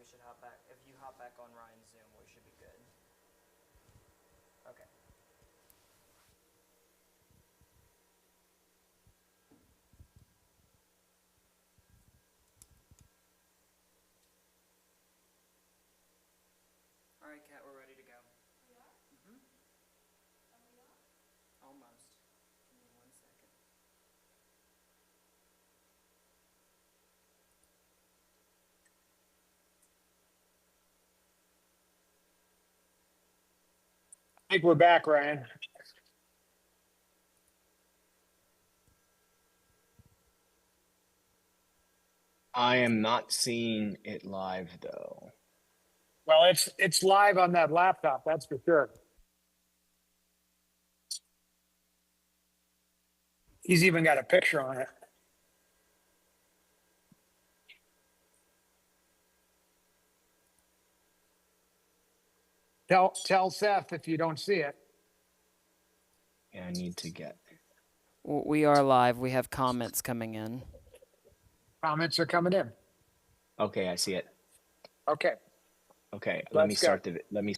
should hop back. If you hop back on Ryan's Zoom, we should be good. Okay. All right, Kat, we're ready to go. We are? Mm-hmm. Are we on? Almost. Give me 1 second. I think we're back, Ryan. I am not seeing it live though. Well, it's live on that laptop, that's for sure. He's even got a picture on it. Tell Seth if you don't see it. Yeah, I need to get. We are live. We have comments coming in. Comments are coming in. Okay, I see it. Okay. Okay, let me Let's start go. let me.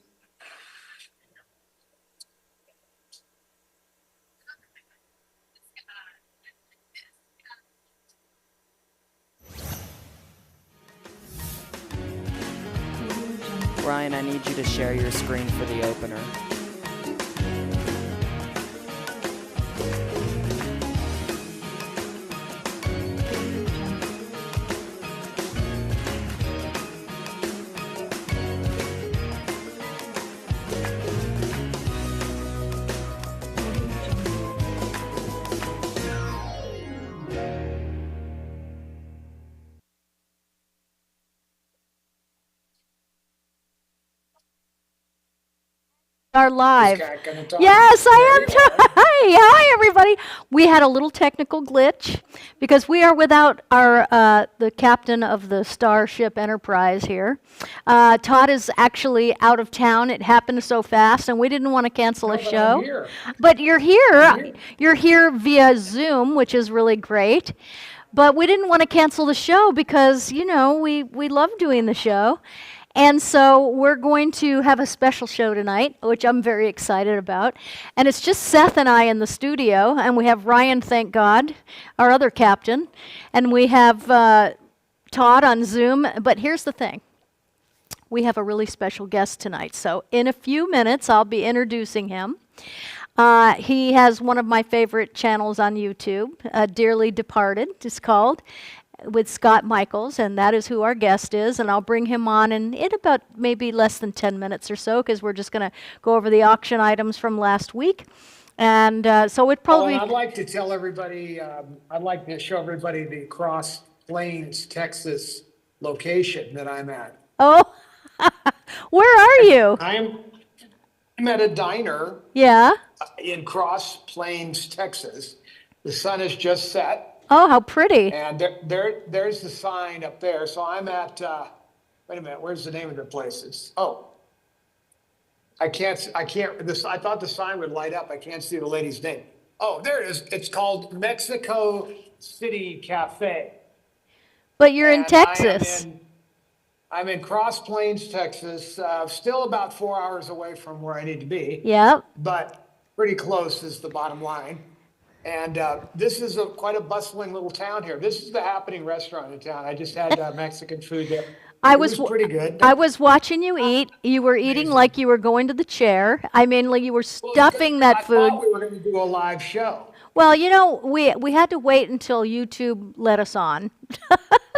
Ryan, I need you to share your screen for the opener. Are live. Is Kat gonna talk? Yes, I am. There you are. Hi, everybody. We had a little technical glitch because we are without our the captain of the Starship Enterprise here. Todd is actually out of town. It happened so fast, and we didn't want to cancel No, a but show. I'm here. But you're here. I'm here. You're here via Zoom, which is really great. But we didn't want to cancel the show because, you know, we love doing the show. And so we're going to have a special show tonight, which I'm very excited about. And it's just Seth and I in the studio, and we have Ryan, thank God, our other captain. And we have Todd on Zoom. But here's the thing. We have a really special guest tonight. So in a few minutes, I'll be introducing him. He has one of my favorite channels on YouTube, Dearly Departed, it's called, with Scott Michaels, and that is who our guest is. And I'll bring him on in about maybe less than 10 minutes or so, because we're just going to go over the auction items from last week. And so it probably... Well, I'd like to tell everybody, I'd like to show everybody the Cross Plains, Texas location that I'm at. Oh, where are you? I'm at a diner Yeah. in Cross Plains, Texas. The sun has just set. Oh, how pretty. And there's the sign up there. So I'm at, wait a minute, where's the name of the place? I thought the sign would light up. I can't see the lady's name. Oh, there it is. It's called Mexico City Cafe. But you're in And Texas. I'm in Cross Plains, Texas, still about 4 hours away from where I need to be. Yep. But pretty close is the bottom line. And this is quite a bustling little town here. This is the happening restaurant in town. I just had Mexican food there. It was pretty good. I was watching you eat. You were eating like you were going to the chair. I mean, like you were stuffing that food. I thought we were going to do a live show. Well, you know, we had to wait until YouTube let us on.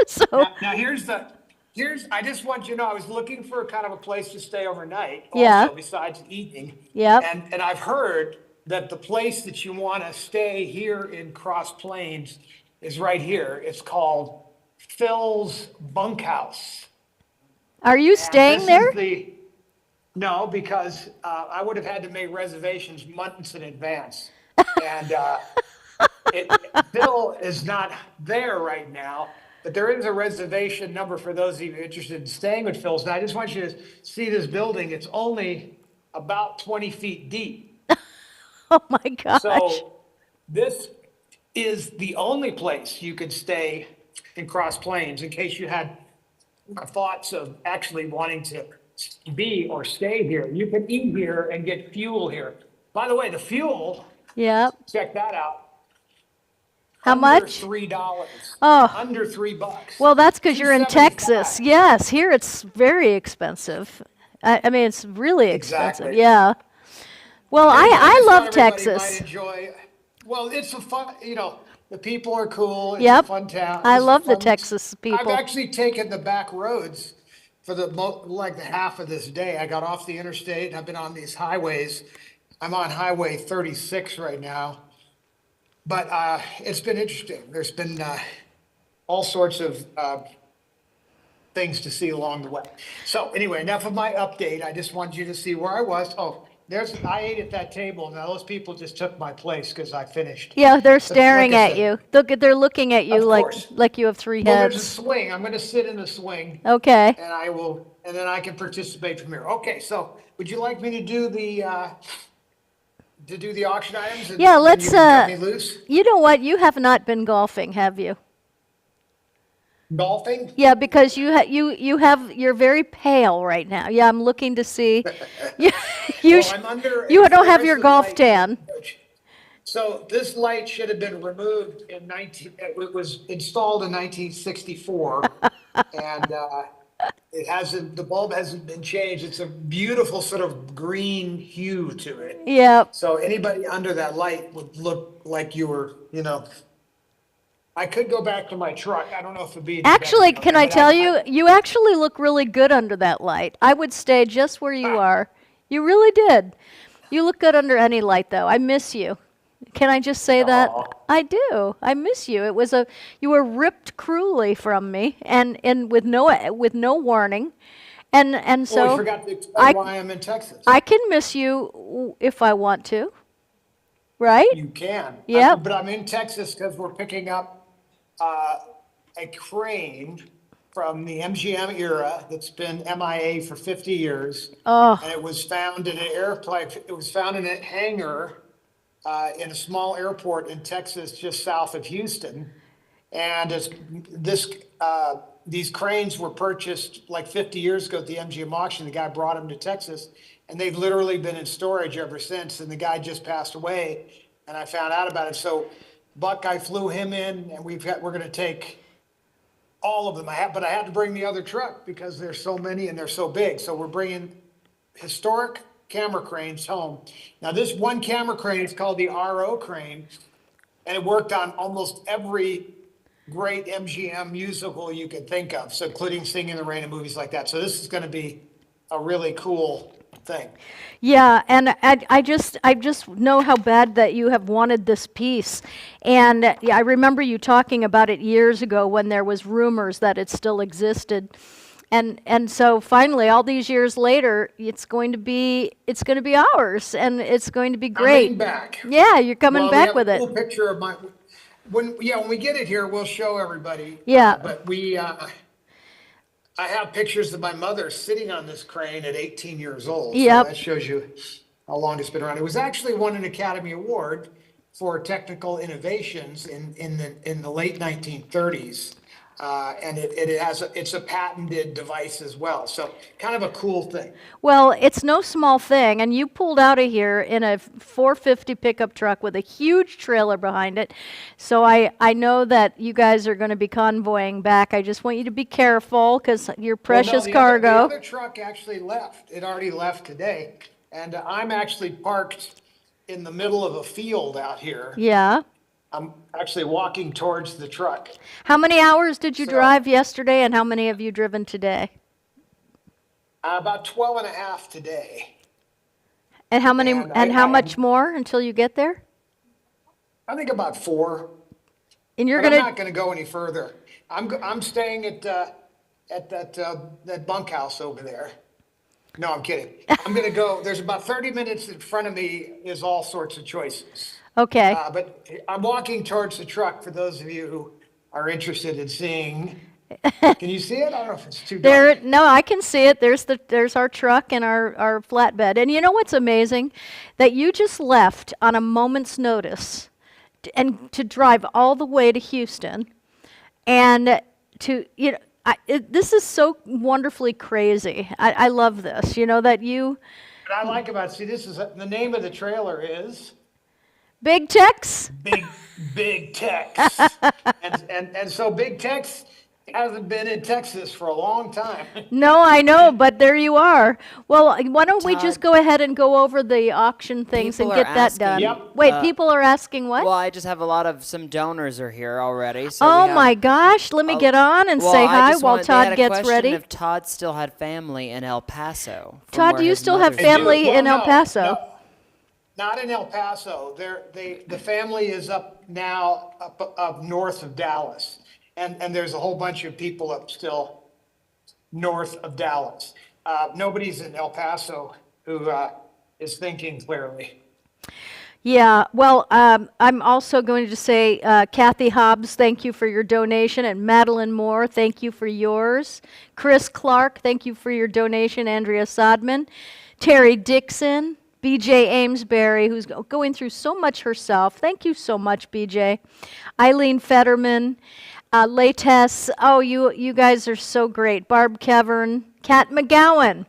So Now I just want you to know, I was looking for kind of a place to stay overnight. Yeah. Also, besides eating. Yep. And I've heard that the place that you want to stay here in Cross Plains is right here. It's called Phil's Bunkhouse. are you staying there? No, because I would have had to make reservations months in advance. And Phil is not there right now, but there is a reservation number for those of you interested in staying with Phil's. Now, I just want you to see this building. It's only about 20 feet deep. Oh my gosh. So this is the only place you could stay in Cross Plains in case you had thoughts of actually wanting to be or stay here. You can eat here and get fuel here. By the way, the fuel, Yep. check that out. How Under much? $3. Oh. Under $3. Well, that's because you're in Texas. $2.75. Yes, here it's very expensive. I mean, it's really expensive. Exactly. Yeah. Well, Anyway, I just love thought everybody Texas. might enjoy. Well, it's a fun, the people are cool. It's Yep. a fun town. I It's a love the fun- Texas I've people. actually taken the back roads for like the half of this day. I got off the interstate. I've been on these highways. I'm on Highway 36 right now. But it's been interesting. There's been all sorts of things to see along the way. So anyway, enough of my update. I just wanted you to see where I was. Oh, I ate at that table. Now those people just took my place because I finished. Yeah, they're But staring like I at said, you. They're looking at you Of like course. you have three Well, there's a heads. swing. I'm going to sit in the swing Okay. and then I can participate from here. Okay, so would you like me to do the auction items? And Yeah, then let's, you can cut me loose? You know what? You have not been golfing, have you? Golfing? Yeah, because you're very pale right now. Yeah, I'm looking to see. You Well, sh- I'm under. you don't have your fluorescent golf light. tan. So this light should have been removed it was installed in 1964. And the bulb hasn't been changed. It's a beautiful sort of green hue to it. Yeah. So anybody under that light would look like you were, I could go back to my truck. I don't know if it'd be. Actually, better, can I but tell you, you actually look really good under that light. I would stay just where you are. You really did. You look good under any light, though. I miss you. Can I just say that? Aw. I do. I miss you. You were ripped cruelly from me, and with no warning, and So I so forgot to I- explain why I'm in Texas. I can miss you if I want to. Right? You can. Yep. But I'm in Texas because we're picking up a crane from the MGM era that's been MIA for 50 years. Oh. And it was found in an airplane, it was found in a hangar in a small airport in Texas, just south of Houston. And these cranes were purchased like 50 years ago at the MGM auction. The guy brought them to Texas, and they've literally been in storage ever since. And the guy just passed away, and I found out about it. So Buck, I flew him in, and we're going to take all of them. But I had to bring the other truck because there's so many and they're so big. So we're bringing historic camera cranes home. Now this one camera crane is called the RO crane, and it worked on almost every great MGM musical you could think of, so including Singing in the Rain and movies like that. So this is going to be a really cool thing. Yeah, and I just know how bad that you have wanted this piece, and I remember you talking about it years ago when there was rumors that it still existed, and so finally, all these years later, it's going to be ours, and it's going to be great. Coming back. Yeah, you're coming Well, back we have with a it. cool picture of when we get it here, we'll show everybody. Yeah. But I have pictures of my mother sitting on this crane at 18 years old. Yep. So that shows you how long it's been around. It was actually won an Academy Award for technical innovations in the late 1930s. And it's a patented device as well. So kind of a cool thing. Well, it's no small thing, and you pulled out of here in a 450 pickup truck with a huge trailer behind it. So I know that you guys are going to be convoying back. I just want you to be careful because your precious The cargo. other truck actually left. It already left today. And I'm actually parked in the middle of a field out here. Yeah. I'm actually walking towards the truck. How many hours did you So- drive yesterday, and how many have you driven today? About 12 and a half today. And how many? And And I- how I- much more until you get there? I think about 4. And you're But I'm gonna. not going to go any further. I'm staying at that bunkhouse over there. No, I'm kidding. I'm going to go. There's about 30 minutes in front of me is all sorts of choices. Okay. But I'm walking towards the truck for those of you who are interested in seeing. Can you see it? I don't know if it's too dark. There, no, I can see it. There's our truck and our flatbed. And you know what's amazing? That you just left on a moment's notice and to drive all the way to Houston and to, this is so wonderfully crazy. I love this. You know that you What I like about, see, this is, the name of the trailer is big Tex. Big Tex. And so Big Tex hasn't been in Texas for a long time. No, I know, but there you are. Well, why don't we just Todd, go ahead and go over the auction things and people get are that done? asking, Yep. Wait, people are asking what? well, I just have a lot of some donors are here already. So Oh we have, my gosh, let me get on and well, say I hi just while wanted- they had Todd a gets question ready. If Todd still had family in El Paso. from Todd, where do you his still have mother's family Well, in El no, Paso? no, not in El Paso. The family is up now up north of Dallas. And there's a whole bunch of people up still north of Dallas. Nobody's in El Paso who is thinking clearly. Yeah, well, I'm also going to say, Kathy Hobbs, thank you for your donation, and Madeline Moore, thank you for yours. Chris Clark, thank you for your donation. Andrea Sodman, Terry Dixon, BJ Amesbury, who's going through so much herself. Thank you so much, BJ. Eileen Fetterman, Lates. Oh, you guys are so great. Barb Kevern, Kat McGowan.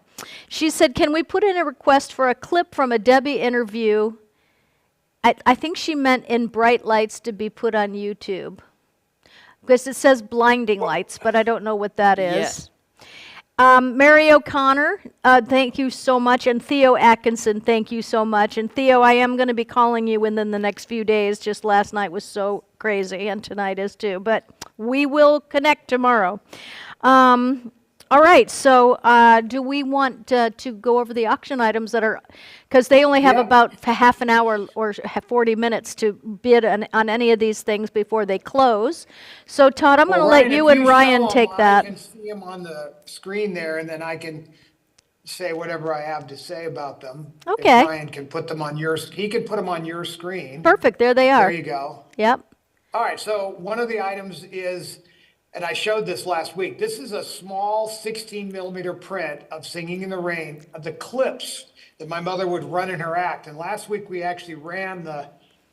She said, "Can we put in a request for a clip from a Debbie interview?" I think she meant in bright lights to be put on YouTube. Because it says blinding lights, but I don't know what that is. Mary O'Connor, thank you so much. And Theo Atkinson, thank you so much. And Theo, I am going to be calling you within the next few days. Just last night was so crazy, and tonight is too. But we will connect tomorrow. All right, so do we want to go over the auction items that are, because they only have Yeah. about half an hour or 40 minutes to bid on any of these things before they close. So Todd, I'm going to Well, let Ryan, you if and show Ryan 'em, take I that. can see them on the screen there, and then I can say whatever I have to say about them. If Okay. Ryan can put them on yours, he can put them on your screen. Perfect, there they There are. you go. Yep. All right, so one of the items is, and I showed this last week, this is a small 16 millimeter print of Singing in the Rain, of the clips that my mother would run in her act. And last week we actually ran the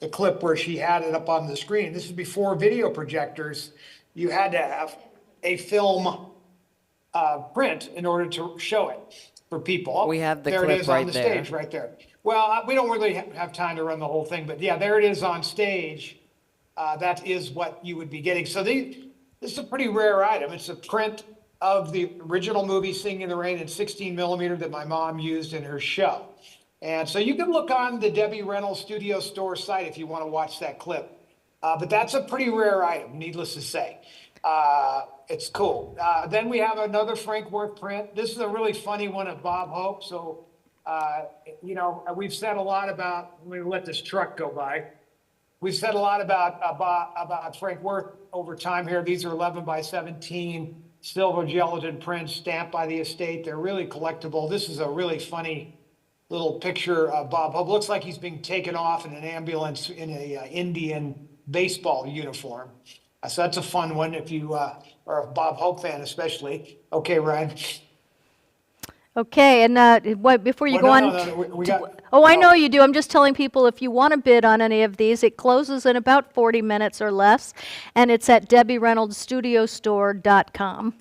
clip where she had it up on the screen. This is before video projectors. You had to have a film print in order to show it for people. Oh, We have the there clip it is on right the there. stage right there. Well, we don't really have time to run the whole thing, but yeah, there it is on stage. That is what you would be getting. So this is a pretty rare item. It's a print of the original movie Singing in the Rain in 16 millimeter that my mom used in her show. And so you can look on the Debbie Reynolds Studio Store site if you want to watch that clip. But that's a pretty rare item, needless to say. It's cool. Then we have another Frank Worth print. This is a really funny one of Bob Hope. So, we've said a lot about, let me let this truck go by. We've said a lot about Frank Worth over time here. These are 11 by 17 silver gelatin prints stamped by the estate. They're really collectible. This is a really funny little picture of Bob Hope. Looks like he's being taken off in an ambulance in a Indian baseball uniform. So that's a fun one if you are a Bob Hope fan, especially. Okay, Ryan. Okay, and before you Well, go no, on. no, we got. Oh, I know you do. I'm just telling people if you want to bid on any of these, it closes in about 40 minutes or less, and it's at DebbieReynoldsStudioStore.com.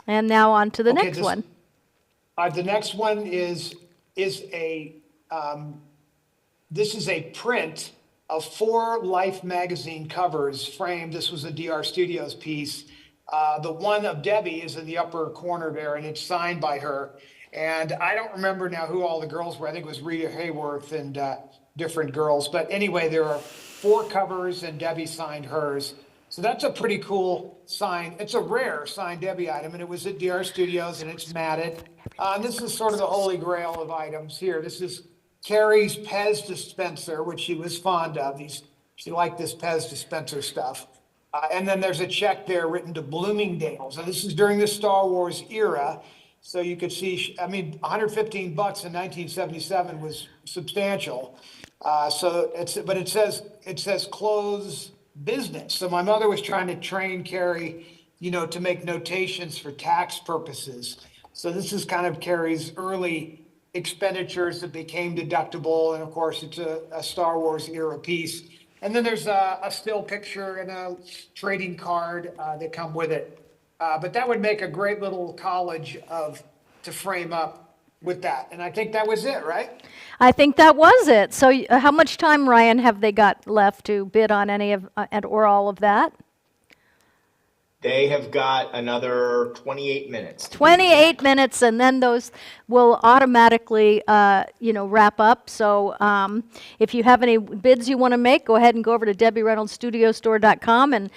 And now on to the Okay, next one. The next one is a this is a print of 4 Life magazine covers framed. This was a DR Studios piece. The one of Debbie is in the upper corner there, and it's signed by her. And I don't remember now who all the girls were. I think it was Rita Hayworth and different girls. But anyway, there are 4 covers, and Debbie signed hers. So that's a pretty cool sign. It's a rare signed Debbie item, and it was at DR Studios, and it's matted. And this is sort of the holy grail of items here. This is Carrie's Pez dispenser, which she was fond of. She liked this Pez dispenser stuff. And then there's a check there written to Bloomingdale's. And this is during the Star Wars era. So you could see, I mean, $115 in 1977 was substantial. But it says close business. So my mother was trying to train Carrie, to make notations for tax purposes. So this is kind of Carrie's early expenditures that became deductible. And of course, it's a Star Wars era piece. And then there's a still picture and a trading card that come with it. But that would make a great little college to frame up with that. And I think that was it, right? I think that was it. So how much time, Ryan, have they got left to bid on any of and or all of that? They have got another 28 minutes. 28 minutes, and then those will automatically, wrap up. So if you have any bids you want to make, go ahead and go over to DebbieReynoldsStudioStore.com and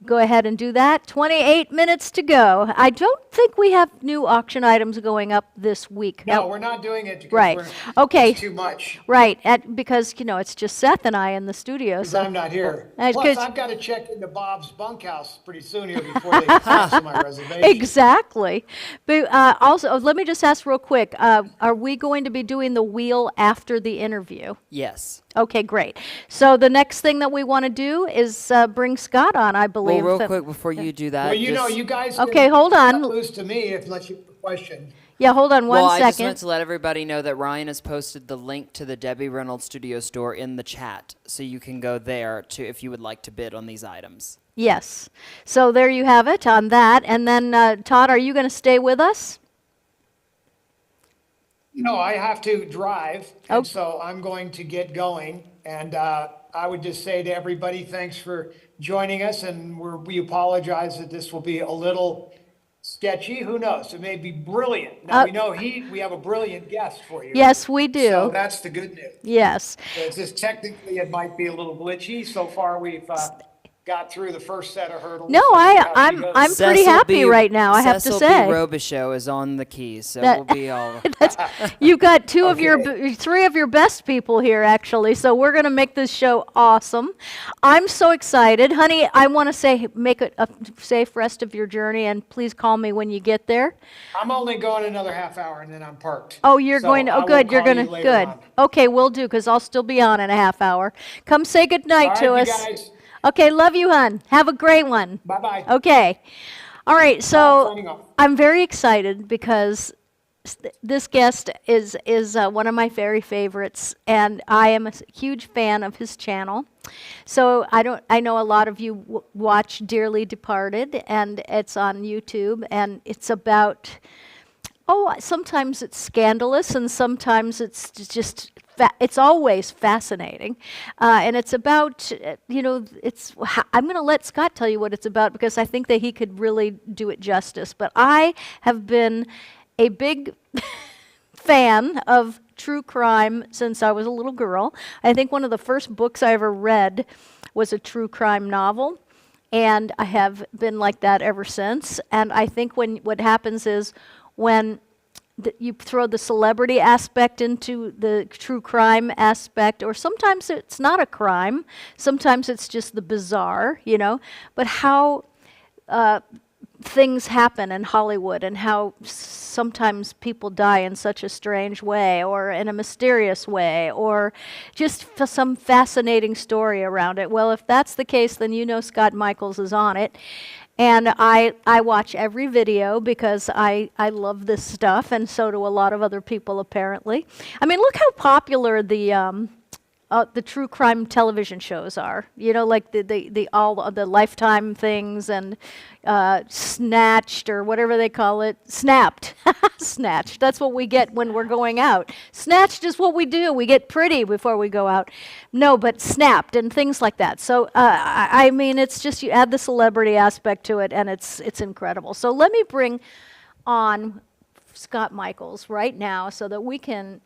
go ahead and do that. 28 minutes to go. I don't think we have new auction items going up this week. No, we're not doing it because Right. Okay. it's too much. Right, because, it's just Seth and I in the studio. Because So I'm not here. Uh, Plus, 'cause- I've got to check into Bob's bunkhouse pretty soon here before they cancel my reservation. Exactly. But also, let me just ask real quick, are we going to be doing the wheel after the interview? Yes. Okay, great. So the next thing that we want to do is bring Scott on, I believe. Well, real quick before you do that. Well, you know, just- you guys Okay, can hold on. cut loose to me unless you have a question. Yeah, hold on Well, one I just second. wanted to let everybody know that Ryan has posted the link to the Debbie Reynolds Studio Store in the chat, so you can go there to if you would like to bid on these items. Yes. So there you have it on that. And then, Todd, are you going to stay with us? No, I have to drive, Oh. and so I'm going to get going. And I would just say to everybody, thanks for joining us, and we apologize that this will be a little sketchy. Who knows? It may be brilliant. Now, we know we have a brilliant guest for you. Yes, we do. So that's the good news. Yes. It's just technically, it might be a little glitchy. So far, we've got through the first set of hurdles. No, Let's see how she I'm goes. pretty happy right now, I have to Cecil say. B. Robichaux is on the keys, so That- we'll be all. You got three of your best people here, actually. So we're going to make this show awesome. I'm so excited, honey. I want to say, make it a safe rest of your journey, and please call me when you get there. I'm only going another half hour, and then I'm parked. Oh, you're So going to. I Oh, will good. You're call going you to. later Good. on. Okay, we'll do because I'll still be on in a half hour. Come say good night All to right, you us. guys. Okay, love you, hon. Have a great one. Bye-bye. Okay. All right. So signing off. I'm very excited because this guest is one of my very favorites, and I am a huge fan of his channel. So I know a lot of you watch Dearly Departed, and it's on YouTube, and it's about. Oh, sometimes it's scandalous, and sometimes it's just. It's always fascinating, and it's about I'm going to let Scott tell you what it's about because I think that he could really do it justice. But I have been a big fan of true crime since I was a little girl. I think one of the first books I ever read was a true crime novel, and I have been like that ever since. And I think what happens is when you throw the celebrity aspect into the true crime aspect, or sometimes it's not a crime, sometimes it's just the bizarre, but how things happen in Hollywood and how sometimes people die in such a strange way or in a mysterious way or just some fascinating story around it. Well, if that's the case, then Scott Michaels is on it. And I watch every video because I love this stuff, and so do a lot of other people apparently. I mean, look how popular the true crime television shows are. Like the Lifetime things and Snatched or whatever they call it. Snapped. Snatched. That's what we get when we're going out. Snatched is what we do. We get pretty before we go out. No, but Snapped and things like that. So, I mean, it's just you add the celebrity aspect to it, and it's incredible. So let me bring on Scott Michaels right now so that we can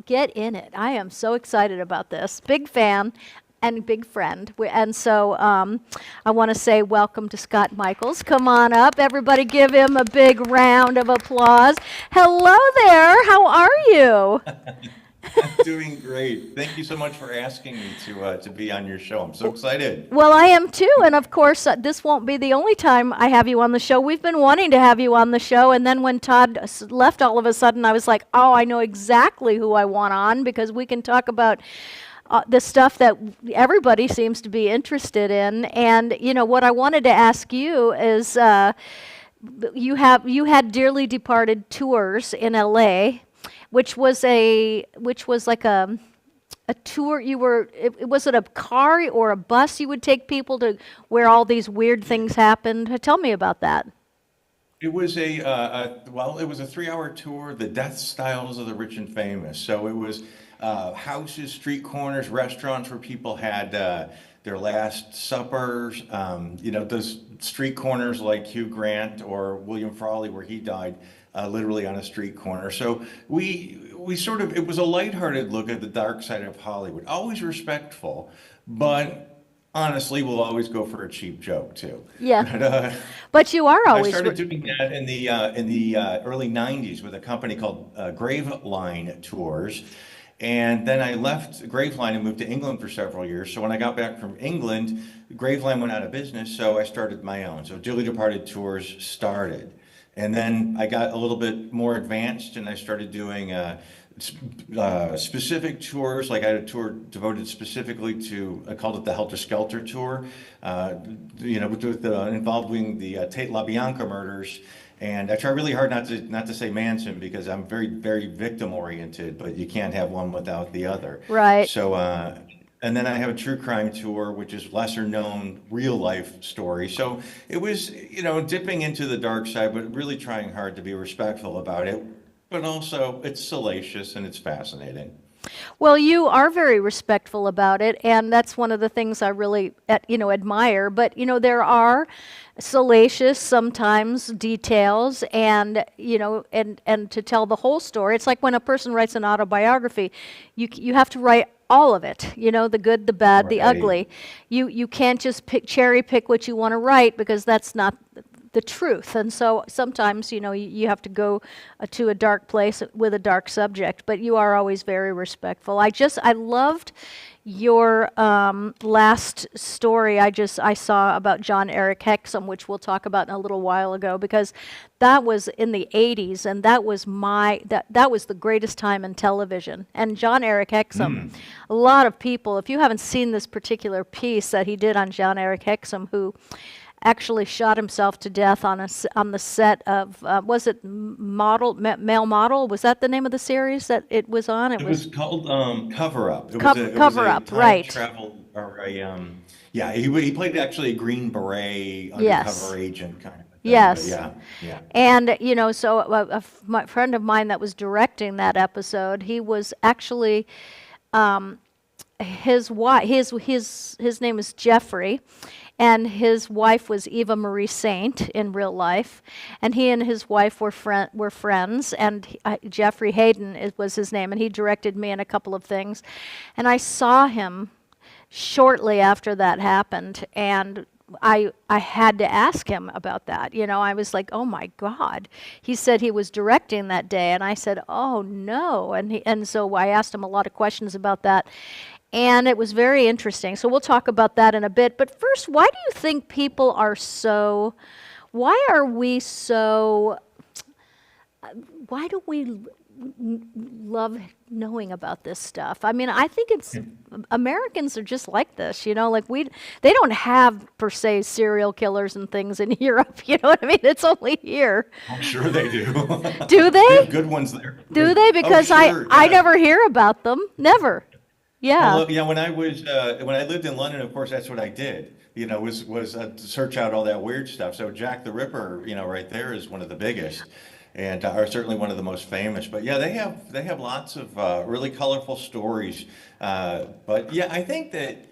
get in it. I am so excited about this. Big fan and big friend. And so I want to say welcome to Scott Michaels. Come on up. Everybody give him a big round of applause. Hello there. How are you? I'm doing great. Thank you so much for asking me to be on your show. I'm so excited. Well, I am too. And of course, this won't be the only time I have you on the show. We've been wanting to have you on the show. And then when Todd left, all of a sudden, I was like, oh, I know exactly who I want on because we can talk about the stuff that everybody seems to be interested in. And, what I wanted to ask you is you had Dearly Departed tours in LA, which was like a a tour. Was it a car or a bus you would take people to where all these weird things happened? Tell me about that. It was well, it was a 3-hour tour, the death styles of the rich and famous. So it was houses, street corners, restaurants where people had their last suppers. Those street corners like Hugh Grant or William Frawley, where he died, literally on a street corner. So we sort of, it was a lighthearted look at the dark side of Hollywood, always respectful, but honestly, we'll always go for a cheap joke too. Yeah. But, But you are I always. started doing that in the early '90s with a company called Graveline Tours, and then I left Graveline and moved to England for several years. So when I got back from England, Graveline went out of business, so I started my own. So Dearly Departed Tours started, and then I got a little bit more advanced, and I started doing specific tours. Like I had a tour devoted specifically to, I called it the Helter Skelter tour, involving the Tate LaBianca murders. And I try really hard not to say Manson, because I'm very, very victim oriented, but you can't have one without the other. Right. So, and then I have a true crime tour, which is lesser known real life story. So it was, dipping into the dark side, but really trying hard to be respectful about it. But also, it's salacious and it's fascinating. Well, you are very respectful about it, and that's one of the things I really, admire. But there are salacious sometimes details, and and to tell the whole story, it's like when a person writes an autobiography, you have to write all of it. The good, the bad, the Right. ugly. You can't just cherry pick what you want to write, because that's not the truth. And so sometimes, you have to go to a dark place with a dark subject, but you are always very respectful. I loved your last story I saw about John Eric Hexum, which we'll talk about in a little while ago, because that was in the 80s, and that was that was the greatest time in television. And John Eric Hexum, a lot of people, if you haven't seen this particular piece that he did on John Eric Hexum, who actually shot himself to death on the set of was it Male Model? Was that the name of the series that it was on? It was called Cover Up. It Cover was a Up, time right? travel, or yeah, he played actually a Green Beret Yes. undercover agent kind of thing. But Yes. yeah. And so my friend of mine that was directing that episode, he was actually his wife. His name is Jeffrey. And his wife was Eva Marie Saint in real life, and he and his wife were friends. And Jeffrey Hayden was his name, and he directed me in a couple of things. And I saw him shortly after that happened, and I had to ask him about that. I was like, oh my God. He said he was directing that day, and I said, oh no. And so I asked him a lot of questions about that. And it was very interesting. So we'll talk about that in a bit. But first, why do you think people are so, why are we so, why do we love knowing about this stuff? I mean, I think it's, Americans are just like this, they don't have per se serial killers and things in Europe, you know what I mean? It's only here. I'm sure they do. Do they? There are good ones there. Do they? Because sure, I yeah. never hear about them. Never. Yeah. Well, yeah, when I lived in London, of course, that's what I did. Was to search out all that weird stuff. So Jack the Ripper, right there is one of the biggest, and are certainly one of the most famous. But yeah, they have lots of really colorful stories. But yeah, I think that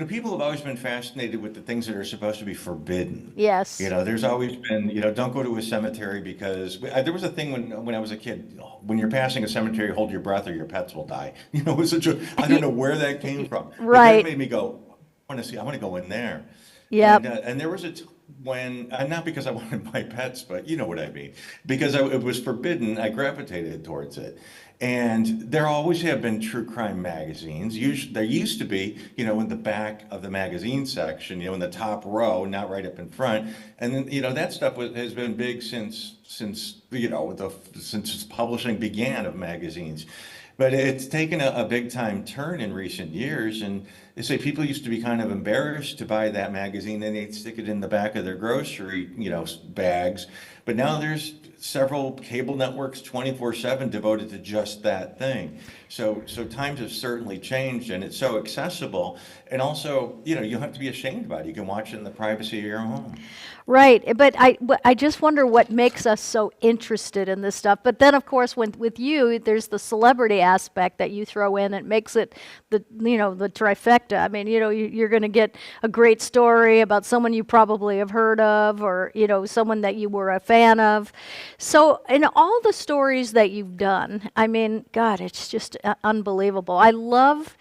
people have always been fascinated with the things that are supposed to be forbidden. Yes. There's always been, don't go to a cemetery, because there was a thing when I was a kid, when you're passing a cemetery, hold your breath or your pets will die. It was I don't know where that came from. But Right. that made me go, I want to go in there. Yep. And there was a when, not because I wanted my pets, but you know what I mean, because it was forbidden, I gravitated towards it. And there always have been true crime magazines. There used to be, in the back of the magazine section, in the top row, not right up in front. And then, that stuff has been big since publishing began of magazines. But it's taken a big time turn in recent years, and they say people used to be kind of embarrassed to buy that magazine, and they'd stick it in the back of their grocery, bags. But now there's several cable networks 24/7 devoted to just that thing. So times have certainly changed, and it's so accessible. And also, you don't have to be ashamed about it. You can watch it in the privacy of your home. Right, but I just wonder what makes us so interested in this stuff. But then, of course, with you, there's the celebrity aspect that you throw in. It makes it the trifecta. I mean, you're going to get a great story about someone you probably have heard of, or someone that you were a fan of. So, in all the stories that you've done, I mean, God, it's just unbelievable. I love.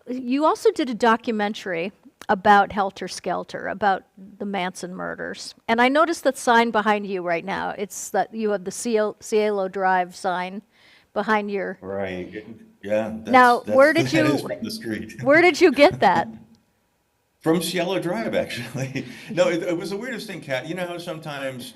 You also did a documentary about Helter Skelter, about the Manson murders. And I noticed that sign behind you right now. It's that you have the Cielo Drive sign behind your. Right. Yeah. Now, where did that you is from the street. where did you get that? From Cielo Drive, actually. No, it was the weirdest thing, Kat. You know how sometimes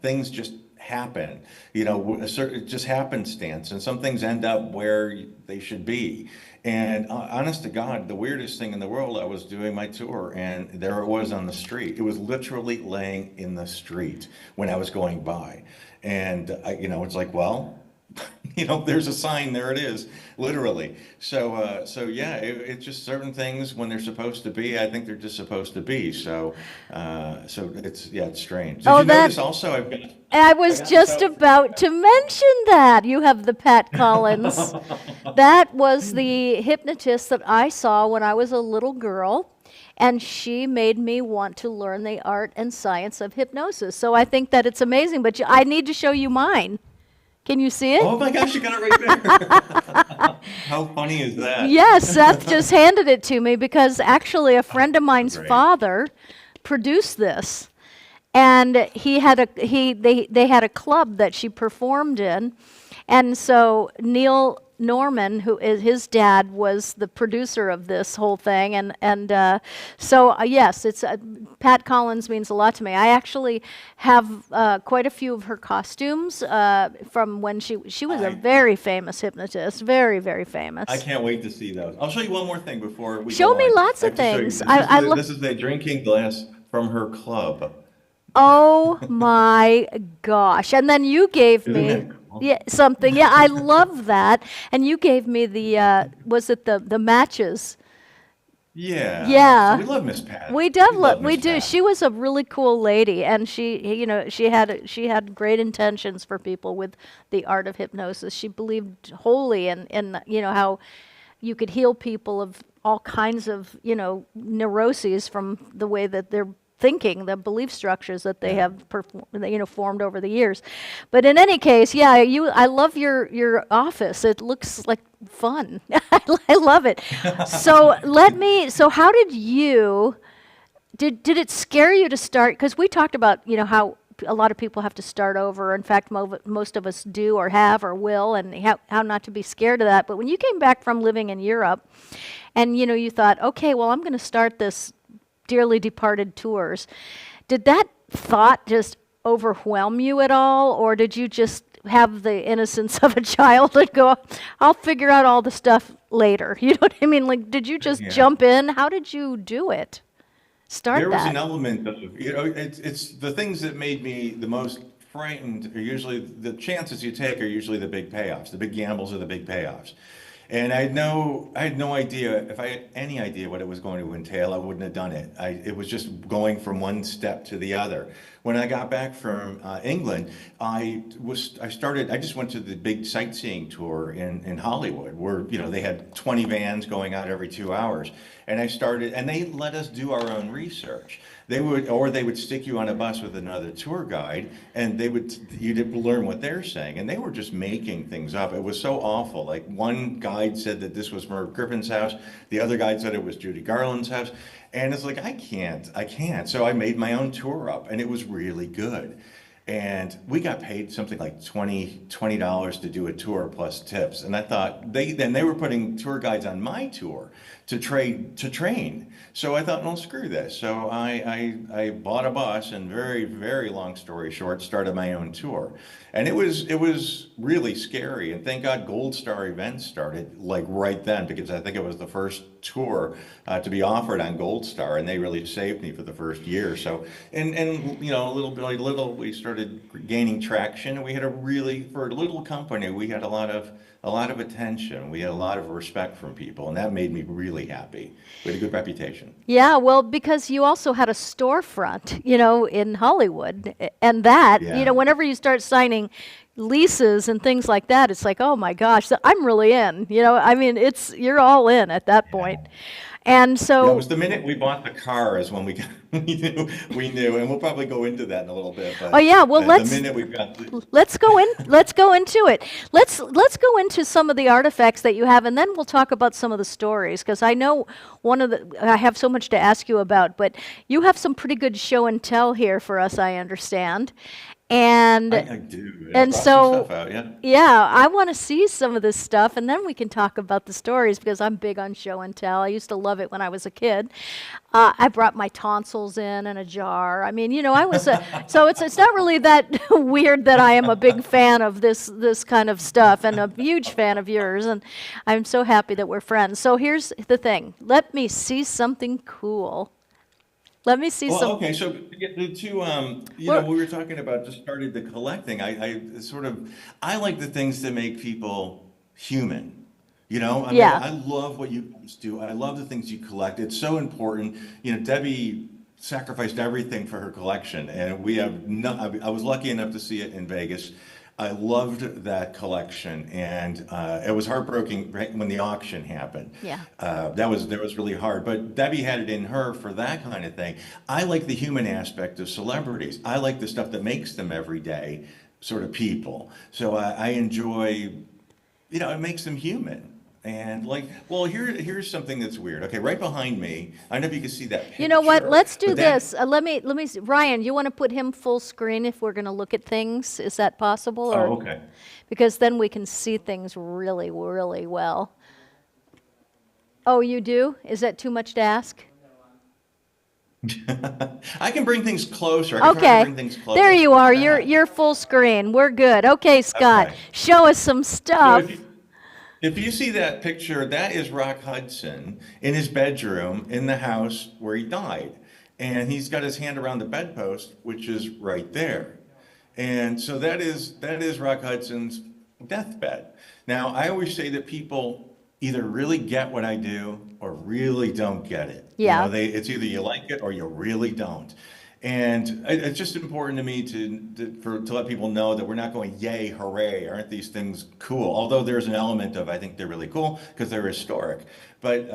things just happen, just happenstance, and some things end up where they should be. And honest to God, the weirdest thing in the world, I was doing my tour, and there it was on the street. It was literally laying in the street when I was going by. And, it's like, well, there's a sign, there it is, literally. So yeah, it's just certain things when they're supposed to be, I think they're just supposed to be. So it's strange. Did you notice also I've got. I was just about to mention that. You have the Pat Collins. That was the hypnotist that I saw when I was a little girl, and she made me want to learn the art and science of hypnosis. So I think that it's amazing, but I need to show you mine. Can you see it? Oh my gosh, you got it right there. How funny is that? Yes, Seth just handed it to me because actually a friend of mine's father produced this. And they had a club that she performed in, and so Neil Norman, who is his dad, was the producer of this whole thing, and so yes, it's Pat Collins means a lot to me. I actually have quite a few of her costumes from when she was a very famous hypnotist, very, very famous. I can't wait to see those. I'll show you one more thing before we show go me on. lots of things. This is the drinking glass from her club. Oh my gosh. And then you gave me something. Yeah, I love that. And you gave me the was it the matches? Yeah. Yeah. We love Miss Pat. We do. We do. She was a really cool lady, and she had great intentions for people with the art of hypnosis. She believed wholly in how you could heal people of all kinds of neuroses from the way that they're thinking, the belief structures that they have formed over the years. But in any case, yeah, I love your office. It looks like fun. I love it. So how did it scare you to start? Because we talked about how a lot of people have to start over. In fact, most of us do or have or will, and how not to be scared of that. But when you came back from living in Europe, and you thought, okay, well, I'm going to start this Dearly Departed tours. Did that thought just overwhelm you at all, or did you just have the innocence of a child and go, I'll figure out all the stuff later? You know what I mean? Like, did you just jump in? How did you do it? There was an element of, it's the things that made me the most frightened are usually, the chances you take are usually the big payoffs. The big gambles are the big payoffs. And I had no idea, if I had any idea what it was going to entail, I wouldn't have done it. It was just going from one step to the other. When I got back from England, I just went to the big sightseeing tour in Hollywood, where they had 20 vans going out every 2 hours. And and they let us do our own research. They would stick you on a bus with another tour guide, and you'd learn what they're saying. And they were just making things up. It was so awful. Like, one guide said that this was Merv Griffin's house. The other guide said it was Judy Garland's house. And it's like, I can't. So I made my own tour up, and it was really good. And we got paid something like $20 to do a tour plus tips. And I thought, they were putting tour guides on my tour. to train. So I thought, no, screw this. So I bought a bus and very, very long story short, started my own tour. And it was really scary. And thank God Gold Star events started like right then, because I think it was the first tour to be offered on Gold Star, and they really saved me for the first year. So, and you know, little by little, we started gaining traction, and we had for a little company, we had a lot of attention. We had a lot of respect from people, and that made me really happy. We had a good reputation. Yeah, well, because you also had a storefront, in Hollywood. And that, Yeah. whenever you start signing leases and things like that, it's like, oh my gosh, I'm really in. I mean, you're all in at that point. And Yeah, it so, was the minute we bought the car is when we knew, and we'll probably go into that in a little bit. oh But yeah, well, the minute we got let's go into it. Let's go into some of the artifacts that you have, and then we'll talk about some of the stories, because I know I have so much to ask you about, but you have some pretty good show and tell here for us, I understand. And I do. I and brought so some stuff out, yeah. yeah, I want to see some of this stuff, and then we can talk about the stories, because I'm big on show and tell. I used to love it when I was a kid. I brought my tonsils in a jar. I mean, I was so it's not really that weird that I am a big fan of this kind of stuff, and a huge fan of yours, and I'm so happy that we're friends. So here's the thing. Let me see something cool. Let me see Well, some. okay, so to get the two, Well- we were talking about just started the collecting. I like the things that make people human. I mean, Yeah. I love what you guys do. I love the things you collect. It's so important. Debbie sacrificed everything for her collection, and we have no, I was lucky enough to see it in Vegas. I loved that collection, and it was heartbreaking right when the auction happened. Yeah. That was really hard. But Debbie had it in her for that kind of thing. I like the human aspect of celebrities. I like the stuff that makes them everyday sort of people. So I enjoy, it makes them human. And well, here's something that's weird. Okay, right behind me, I don't know if you can see that picture. You know what? Let's do but that- this. Let me see. Ryan, you want to put him full screen if we're going to look at things? Is that possible? Or, Oh, okay. because then we can see things really, really well. Oh, you do? Is that too much to ask? I can bring things closer. I can try to Okay. bring things closer. There you are. Yeah. You're full screen. We're good. Okay, Scott. Okay. Show us some So stuff. if you see that picture, that is Rock Hudson in his bedroom in the house where he died. And he's got his hand around the bedpost, which is right there. And so that is Rock Hudson's deathbed. Now, I always say that people either really get what I do or really don't get it. Yeah. It's either you like it or you really don't. And it's just important to me to let people know that we're not going, yay, hooray, aren't these things cool? Although there's an element of, I think they're really cool because they're historic. But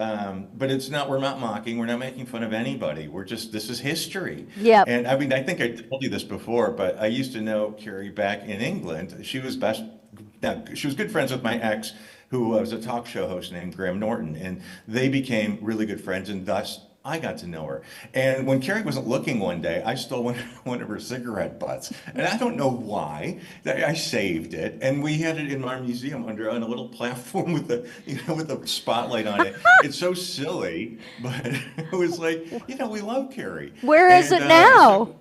it's not, we're not mocking, we're not making fun of anybody. This is history. Yep. And I mean, I think I told you this before, but I used to know Carrie back in England. She was good friends with my ex, who was a talk show host named Graham Norton. And they became really good friends, and thus I got to know her. And when Carrie wasn't looking one day, I stole one of her cigarette butts. And I don't know why. I saved it. And we had it in our museum on a little platform with a spotlight on it. It's so silly, but it was like, we love Carrie. Where is it And, now?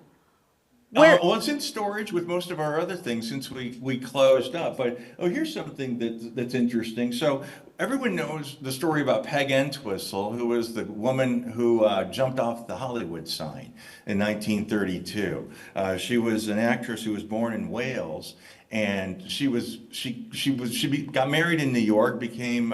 Where? Well, it's in storage with most of our other things since we closed up. But here's something that's interesting. So everyone knows the story about Peg Entwistle, who was the woman who jumped off the Hollywood sign in 1932. She was an actress who was born in Wales, and she got married in New York, became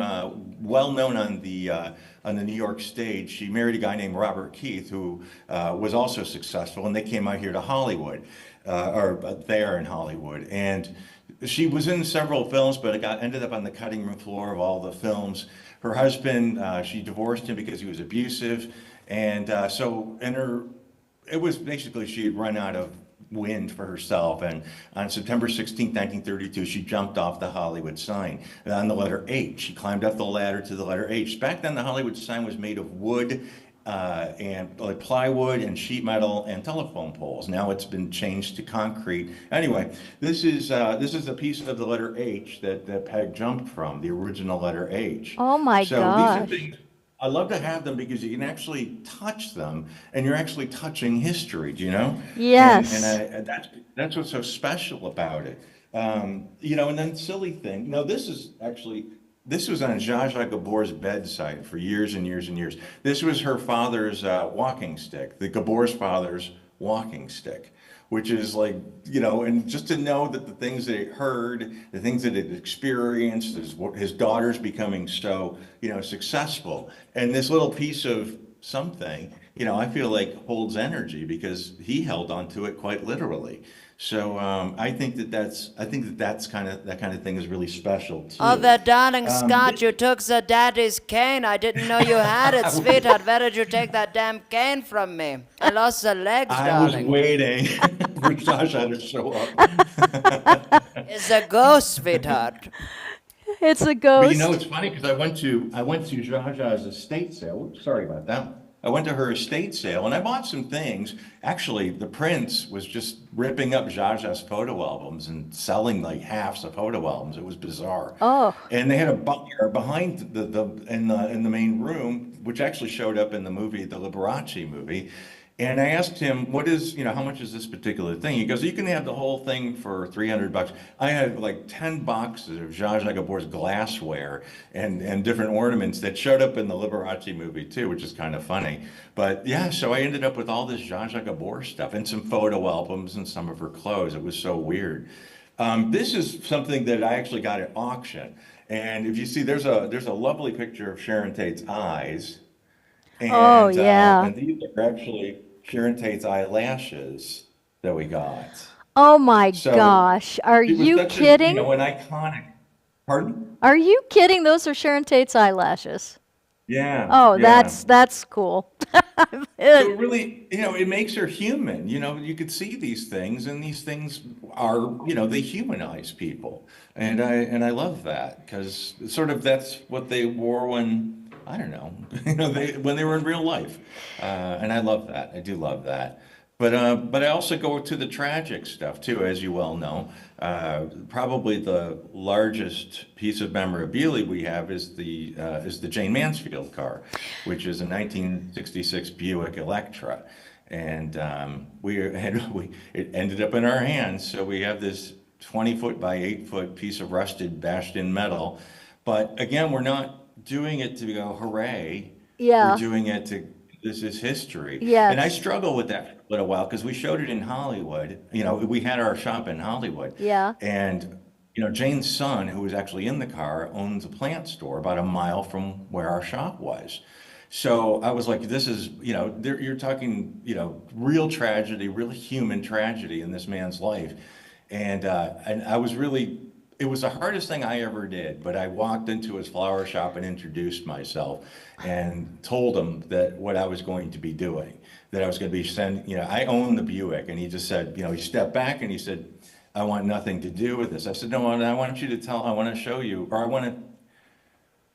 well known on the New York stage. She married a guy named Robert Keith, who was also successful, and they came out here to Hollywood, or there in Hollywood. And she was in several films, but ended up on the cutting room floor of all the films. Her husband, she divorced him because he was abusive, and it was basically she had run out of wind for herself, and on September 16, 1932, she jumped off the Hollywood sign on the letter H. She climbed up the ladder to the letter H. Back then, the Hollywood sign was made of wood and like plywood and sheet metal and telephone poles. Now it's been changed to concrete. Anyway, this is a piece of the letter H that Peg jumped from, the original letter H. Oh my so gosh. These are things I love to have them because you can actually touch them, and you're actually touching history. Do you know? Yes. And that's what's so special about it. And then silly thing. No, this was on Zsa Zsa Gabor's bedside for years and years and years. This was her father's walking stick, the Gabor's father's walking stick, which is like, and just to know that the things that it heard, the things that it experienced, his daughter's becoming so, successful. And this little piece of something, I feel like holds energy because he held onto it quite literally. So I think that kind of thing is really special too. Oh, the darling Scott, you took the daddy's cane. I didn't know you had it, sweetheart. Where did you take that damn cane from me? I lost the legs, I was darling. waiting for Sasha to show up. It's a ghost, sweetheart. It's a But ghost. it's funny because I went to Zsa Zsa's estate sale. Oops, sorry about that. I went to her estate sale and I bought some things. Actually, the prince was just ripping up Zsa Zsa's photo albums and selling like halves of photo albums. It was bizarre. Oh. And they had a butler behind in the main room, which actually showed up in the movie, the Liberace movie. And I asked him, how much is this particular thing? He goes, you can have the whole thing for $300. I had like 10 boxes of Zsa Zsa Gabor's glassware and different ornaments that showed up in the Liberace movie too, which is kind of funny. But yeah, so I ended up with all this Zsa Zsa Gabor stuff and some photo albums and some of her clothes. It was so weird. This is something that I actually got at auction. And if you see, there's a lovely picture of Sharon Tate's eyes. Oh, yeah. And these are actually Sharon Tate's eyelashes that we got. Oh my So gosh. Are it was you such kidding? an iconic. Pardon? Are you kidding? Those are Sharon Tate's eyelashes. Yeah. Oh, yeah. that's cool. So it really, it makes her human. You could see these things, and these things are, they humanize people, and I love that because sort of that's what they wore when. I don't know, when they were in real life, and I love that. I do love that, but I also go to the tragic stuff too, as you well know. Probably the largest piece of memorabilia we have is the Jane Mansfield car, which is a 1966 Buick Electra, and it ended up in our hands. So we have this 20-foot by 8-foot piece of rusted, bashed-in metal, but again, we're not doing it to go hooray. Yeah. We're doing it to, this is history. Yes. And I struggle with that for a little while because we showed it in Hollywood. We had our shop in Hollywood. Yeah. And, Jane's son, who was actually in the car, owns a plant store about a mile from where our shop was. So I was like, this is, you're talking, real tragedy, real human tragedy in this man's life. And I was really, it was the hardest thing I ever did, but I walked into his flower shop and introduced myself and told him that what I was going to be doing, that I was going to be I own the Buick. And he just said, he stepped back and he said, I want nothing to do with this. I said, no, I want you to I want to show you, or I want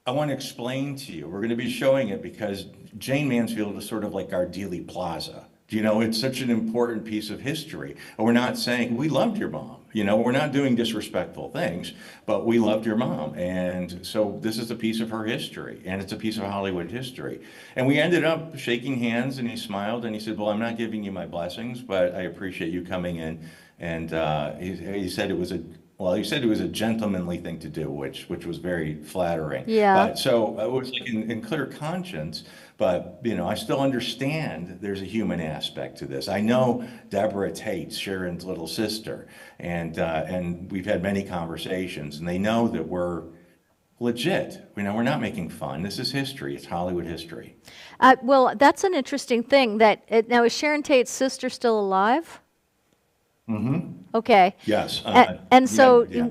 to explain to you. We're going to be showing it because Jane Mansfield is sort of like our Dealey Plaza. It's such an important piece of history. And we're not saying, we loved your mom. We're not doing disrespectful things, but we loved your mom. And so this is a piece of her history, and it's a piece of Hollywood history. And we ended up shaking hands, and he smiled, and he said, well, I'm not giving you my blessings, but I appreciate you coming in. And he said it was a gentlemanly thing to do, which was very flattering. Yeah. But so it was like in clear conscience. But, I still understand there's a human aspect to this. I know Deborah Tate, Sharon's little sister, and we've had many conversations, and they know that we're legit. We're not making fun. This is history. It's Hollywood history. Well, that's an interesting thing. Now, is Sharon Tate's sister still alive? Mm-hmm. Okay. Yes. And so yeah.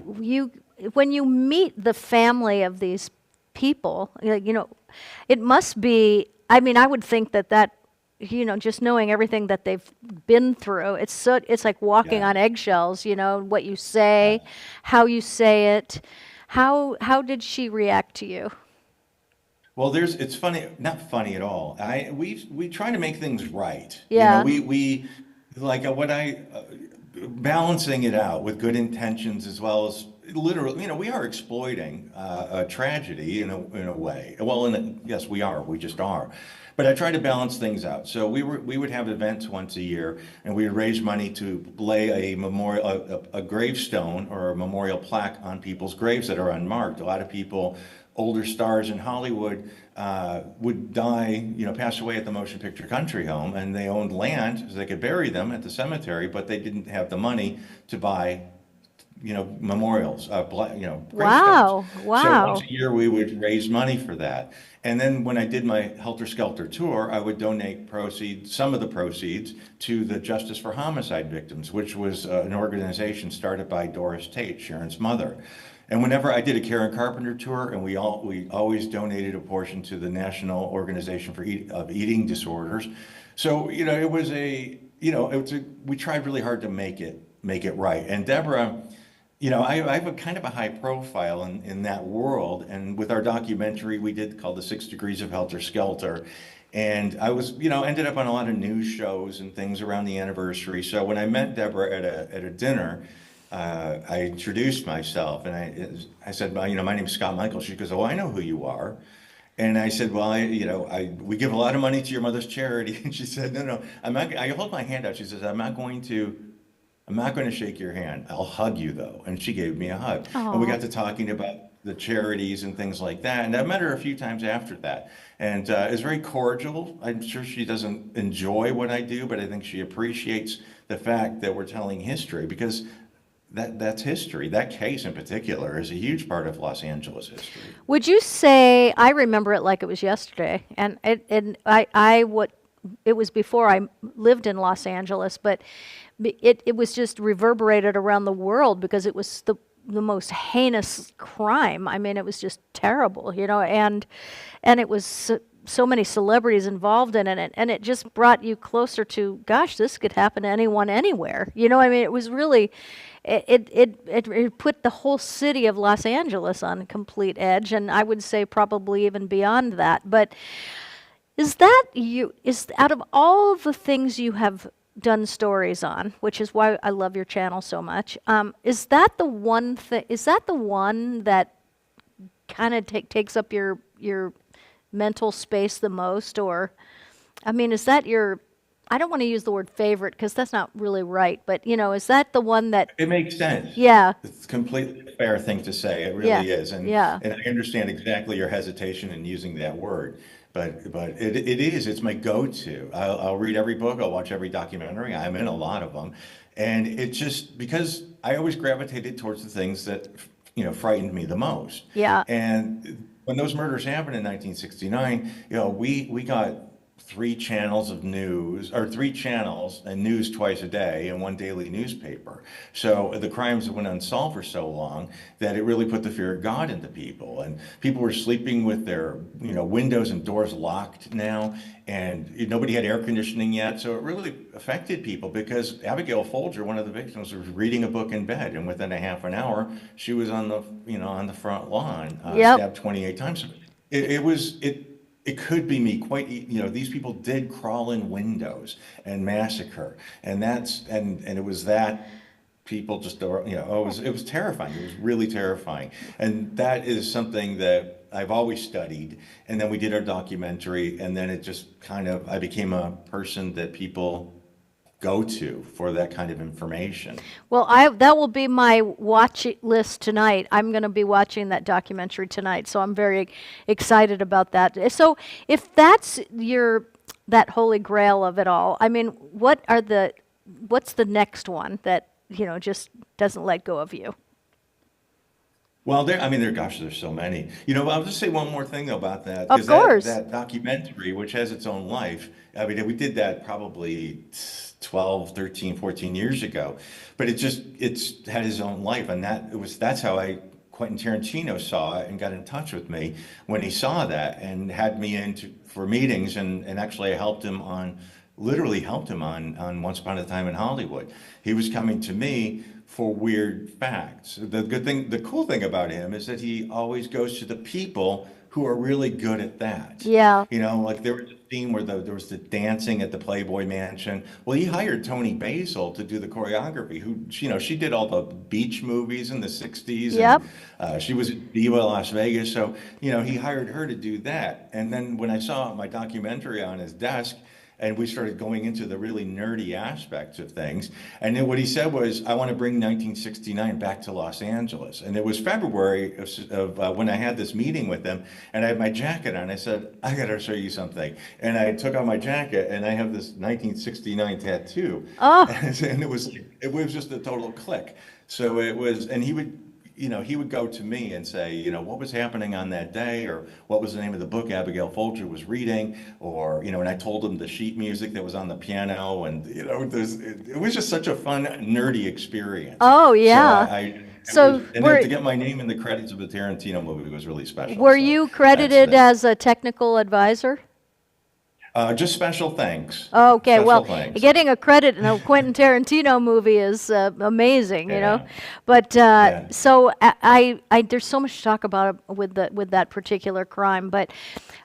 when you meet the family of these people, it must be. I mean, I would think that just knowing everything that they've been through, it's like walking on eggshells. What you say, how you say it. How did she react to you? Well, it's funny, not funny at all. We try to make things right. Yeah. We like what balancing it out with good intentions as well as literally, we are exploiting a tragedy in a way. Well, yes, we are. We just are. But I try to balance things out. So we would have events once a year, and we would raise money to lay a memorial, a gravestone or a memorial plaque on people's graves that are unmarked. A lot of people, older stars in Hollywood, would die, pass away at the Motion Picture Country Home, and they owned land so they could bury them at the cemetery, but they didn't have the money to buy, memorials, gravestones. Wow, So wow. once a year we would raise money for that. And then when I did my Helter Skelter tour, I would donate some of the proceeds to the Justice for Homicide Victims, which was an organization started by Doris Tate, Sharon's mother. And whenever I did a Karen Carpenter tour, and we always donated a portion to the National Organization for Eating Disorders. So, we tried really hard to make it right. And Deborah, I have a kind of a high profile in that world. And with our documentary we did called The 6 Degrees of Helter Skelter. And I was, ended up on a lot of news shows and things around the anniversary. So when I met Deborah at a dinner, I introduced myself and I said, well, my name is Scott Michael. She goes, oh, I know who you are. And I said, well, we give a lot of money to your mother's charity. And she said, no, I'm not. I hold my hand out. She says, I'm not going to shake your hand. I'll hug you though. And she gave me a hug. Aww. And we got to talking about the charities and things like that. And I met her a few times after that. And it's very cordial. I'm sure she doesn't enjoy what I do, but I think she appreciates the fact that we're telling history, because that's history. That case in particular is a huge part of Los Angeles history. Would you say, I remember it like it was yesterday, and it was before I lived in Los Angeles, but it was just reverberated around the world because it was the most heinous crime. I mean, it was just terrible, and it was so many celebrities involved in it, and it just brought you closer to, gosh, this could happen to anyone, anywhere. I mean, it was really, it put the whole city of Los Angeles on complete edge, and I would say probably even beyond that. But is out of all of the things you have done stories on, which is why I love your channel so much, is that the one that kind of takes up your mental space the most? Or, I mean, is that I don't want to use the word favorite because that's not really right, but is that the one that... It makes sense. Yeah. It's a completely fair thing to say. It really is. And I understand exactly your hesitation in using that word. But it is. It's my go-to. I'll read every book. I'll watch every documentary. I'm in a lot of them. And it's just because I always gravitated towards the things that, frightened me the most. Yeah. And when those murders happened in 1969, we got 3 channels of news, or 3 channels and news twice a day and 1 daily newspaper. So the crimes went unsolved for so long that it really put the fear of God into people. And people were sleeping with their, windows and doors locked now, and nobody had air conditioning yet. So it really affected people, because Abigail Folger, one of the victims, was reading a book in bed, and within a half an hour, she was on the front lawn, stabbed 28 times. It could be me. These people did crawl in windows and massacre, and it was that people just, it was terrifying. It was really terrifying, and that is something that I've always studied. And then we did our documentary, and then it just I became a person that people go to for that kind of information. Well, that will be my watch list tonight. I'm going to be watching that documentary tonight, so I'm very excited about that. So if that's that holy grail of it all, I mean, what's the next one that, just doesn't let go of you? Well, there's so many. I'll just say one more thing though about that. Of course. That documentary, which has its own life, we did that probably 12, 13, 14 years ago, but it's had its own life, and that's how Quentin Tarantino saw it and got in touch with me when he saw that and had me in for meetings, and actually I helped him on literally helped him on Once Upon a Time in Hollywood. He was coming to me for weird facts. The cool thing about him is that he always goes to the people who are really good at that. Yeah. You know, like there was a scene where there was the dancing at the Playboy Mansion. Well, he hired Toni Basil to do the choreography, who, you know, she did all the beach movies in the 60s. Yep. And, she was at Diva Las Vegas. So, you know, he hired her to do that. And then when I saw my documentary on his desk, and we started going into the really nerdy aspects of things. And then what he said was, I want to bring 1969 back to Los Angeles. And it was February of when I had this meeting with him, and I had my jacket on. I said, I got to show you something. And I took off my jacket, and I have this 1969 tattoo. Oh. And it was just a total click. So it was, and he would go to me and say, you know, what was happening on that day, or what was the name of the book Abigail Folger was reading, or, you know, and I told him the sheet music that was on the piano, and, you know, it was just such a fun, nerdy experience. Oh, yeah. So to get my name in the credits of a Tarantino movie was really special. Were So you credited as a technical advisor? just special thanks. Okay, Special well, thanks. getting a credit in a Quentin Tarantino movie is amazing, you know. Yeah. But Yeah. so I there's so much to talk about with that particular crime. But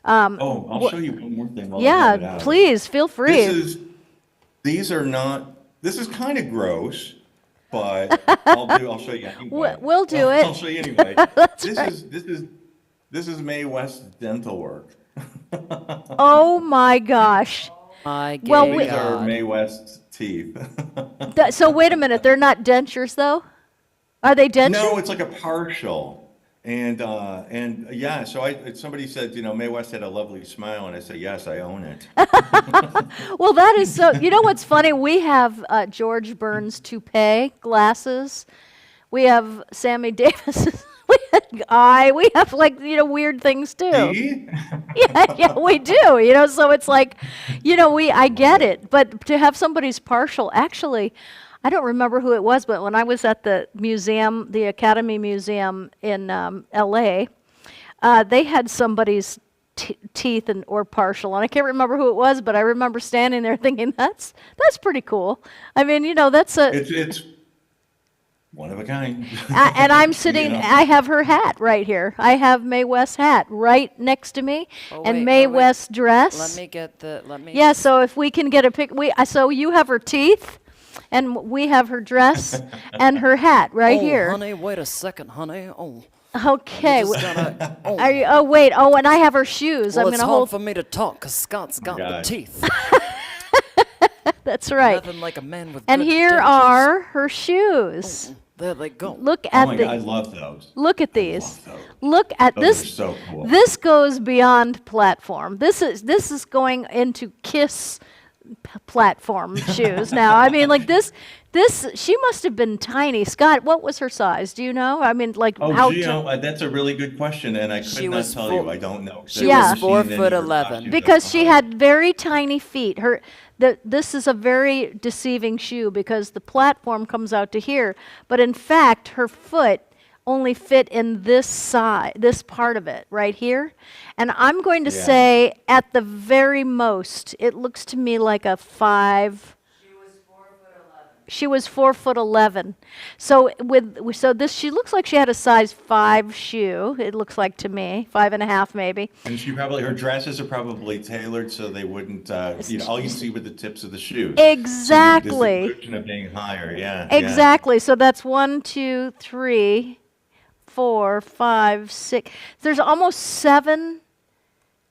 Oh, I'll show you one more thing while I have it yeah, out. please feel free. This is kind of gross, but I'll show you anyway. We'll do it. I'll show you anyway. That's This is Mae West's dental work. Oh my gosh. My Well, gay we- These are God. Mae West's teeth. So wait a minute, they're not dentures though? Are they dentures? No, it's like a partial. And yeah, so somebody said, you know, Mae West had a lovely smile, and I said, yes, I own it. Well, that is so. You know what's funny? We have George Burns toupee glasses. We have Sammy Davis's eye. We have, like, you know, weird things too. See? Yeah, we do. You know, so it's like, you know, I get it, but to have somebody's partial, actually, I don't remember who it was, but when I was at the museum, the Academy Museum in L.A., they had somebody's teeth or partial, and I can't remember who it was, but I remember standing there thinking, that's pretty cool. I mean, you know, that's a. It's one of a kind. And I'm sitting, You know? I have her hat right here. I have Mae West's hat right next to me, Oh, and wait, Mae oh, wait. West's dress. Let me. Yeah, so if we can get a pic, so you have her teeth, and we have her dress and her hat right Oh, here. honey, wait a second, honey. Oh. Okay. You just gotta, oh. Are you, oh wait. Oh, and I have her shoes. Well, I'm it's gonna hard hold. for me to talk because Scott's got the God. teeth. That's right. Nothing like a man with And good here dentures. are her shoes. There they go. Look Oh at my the. God, I love those. Look at these. Love those. Look at Those this. are so cool. This goes beyond platform. This is going into Kiss platform shoes now. I mean, like this. She must have been tiny. Scott, what was her size? Do you know? I mean, like Oh, how? Gio, that's a really good question, and I could She not was tell four- you. I don't know. she was I've never seen any of her 4'11". costumes. Because she had very tiny feet. This is a very deceiving shoe because the platform comes out to here, but in fact, her foot only fit in this part of it right here. And I'm going to Yeah. say, at the very most, it looks to me like a 5. She was 4'11". So she looks like she had a size 5 shoe. It looks like to me 5.5 maybe. And her dresses are probably tailored so they wouldn't, all you see with the tips of the shoes. Exactly. So there's the illusion of being higher, yeah. Exactly. So that's 1, 2, 3, 4, 5, 6. There's almost 7,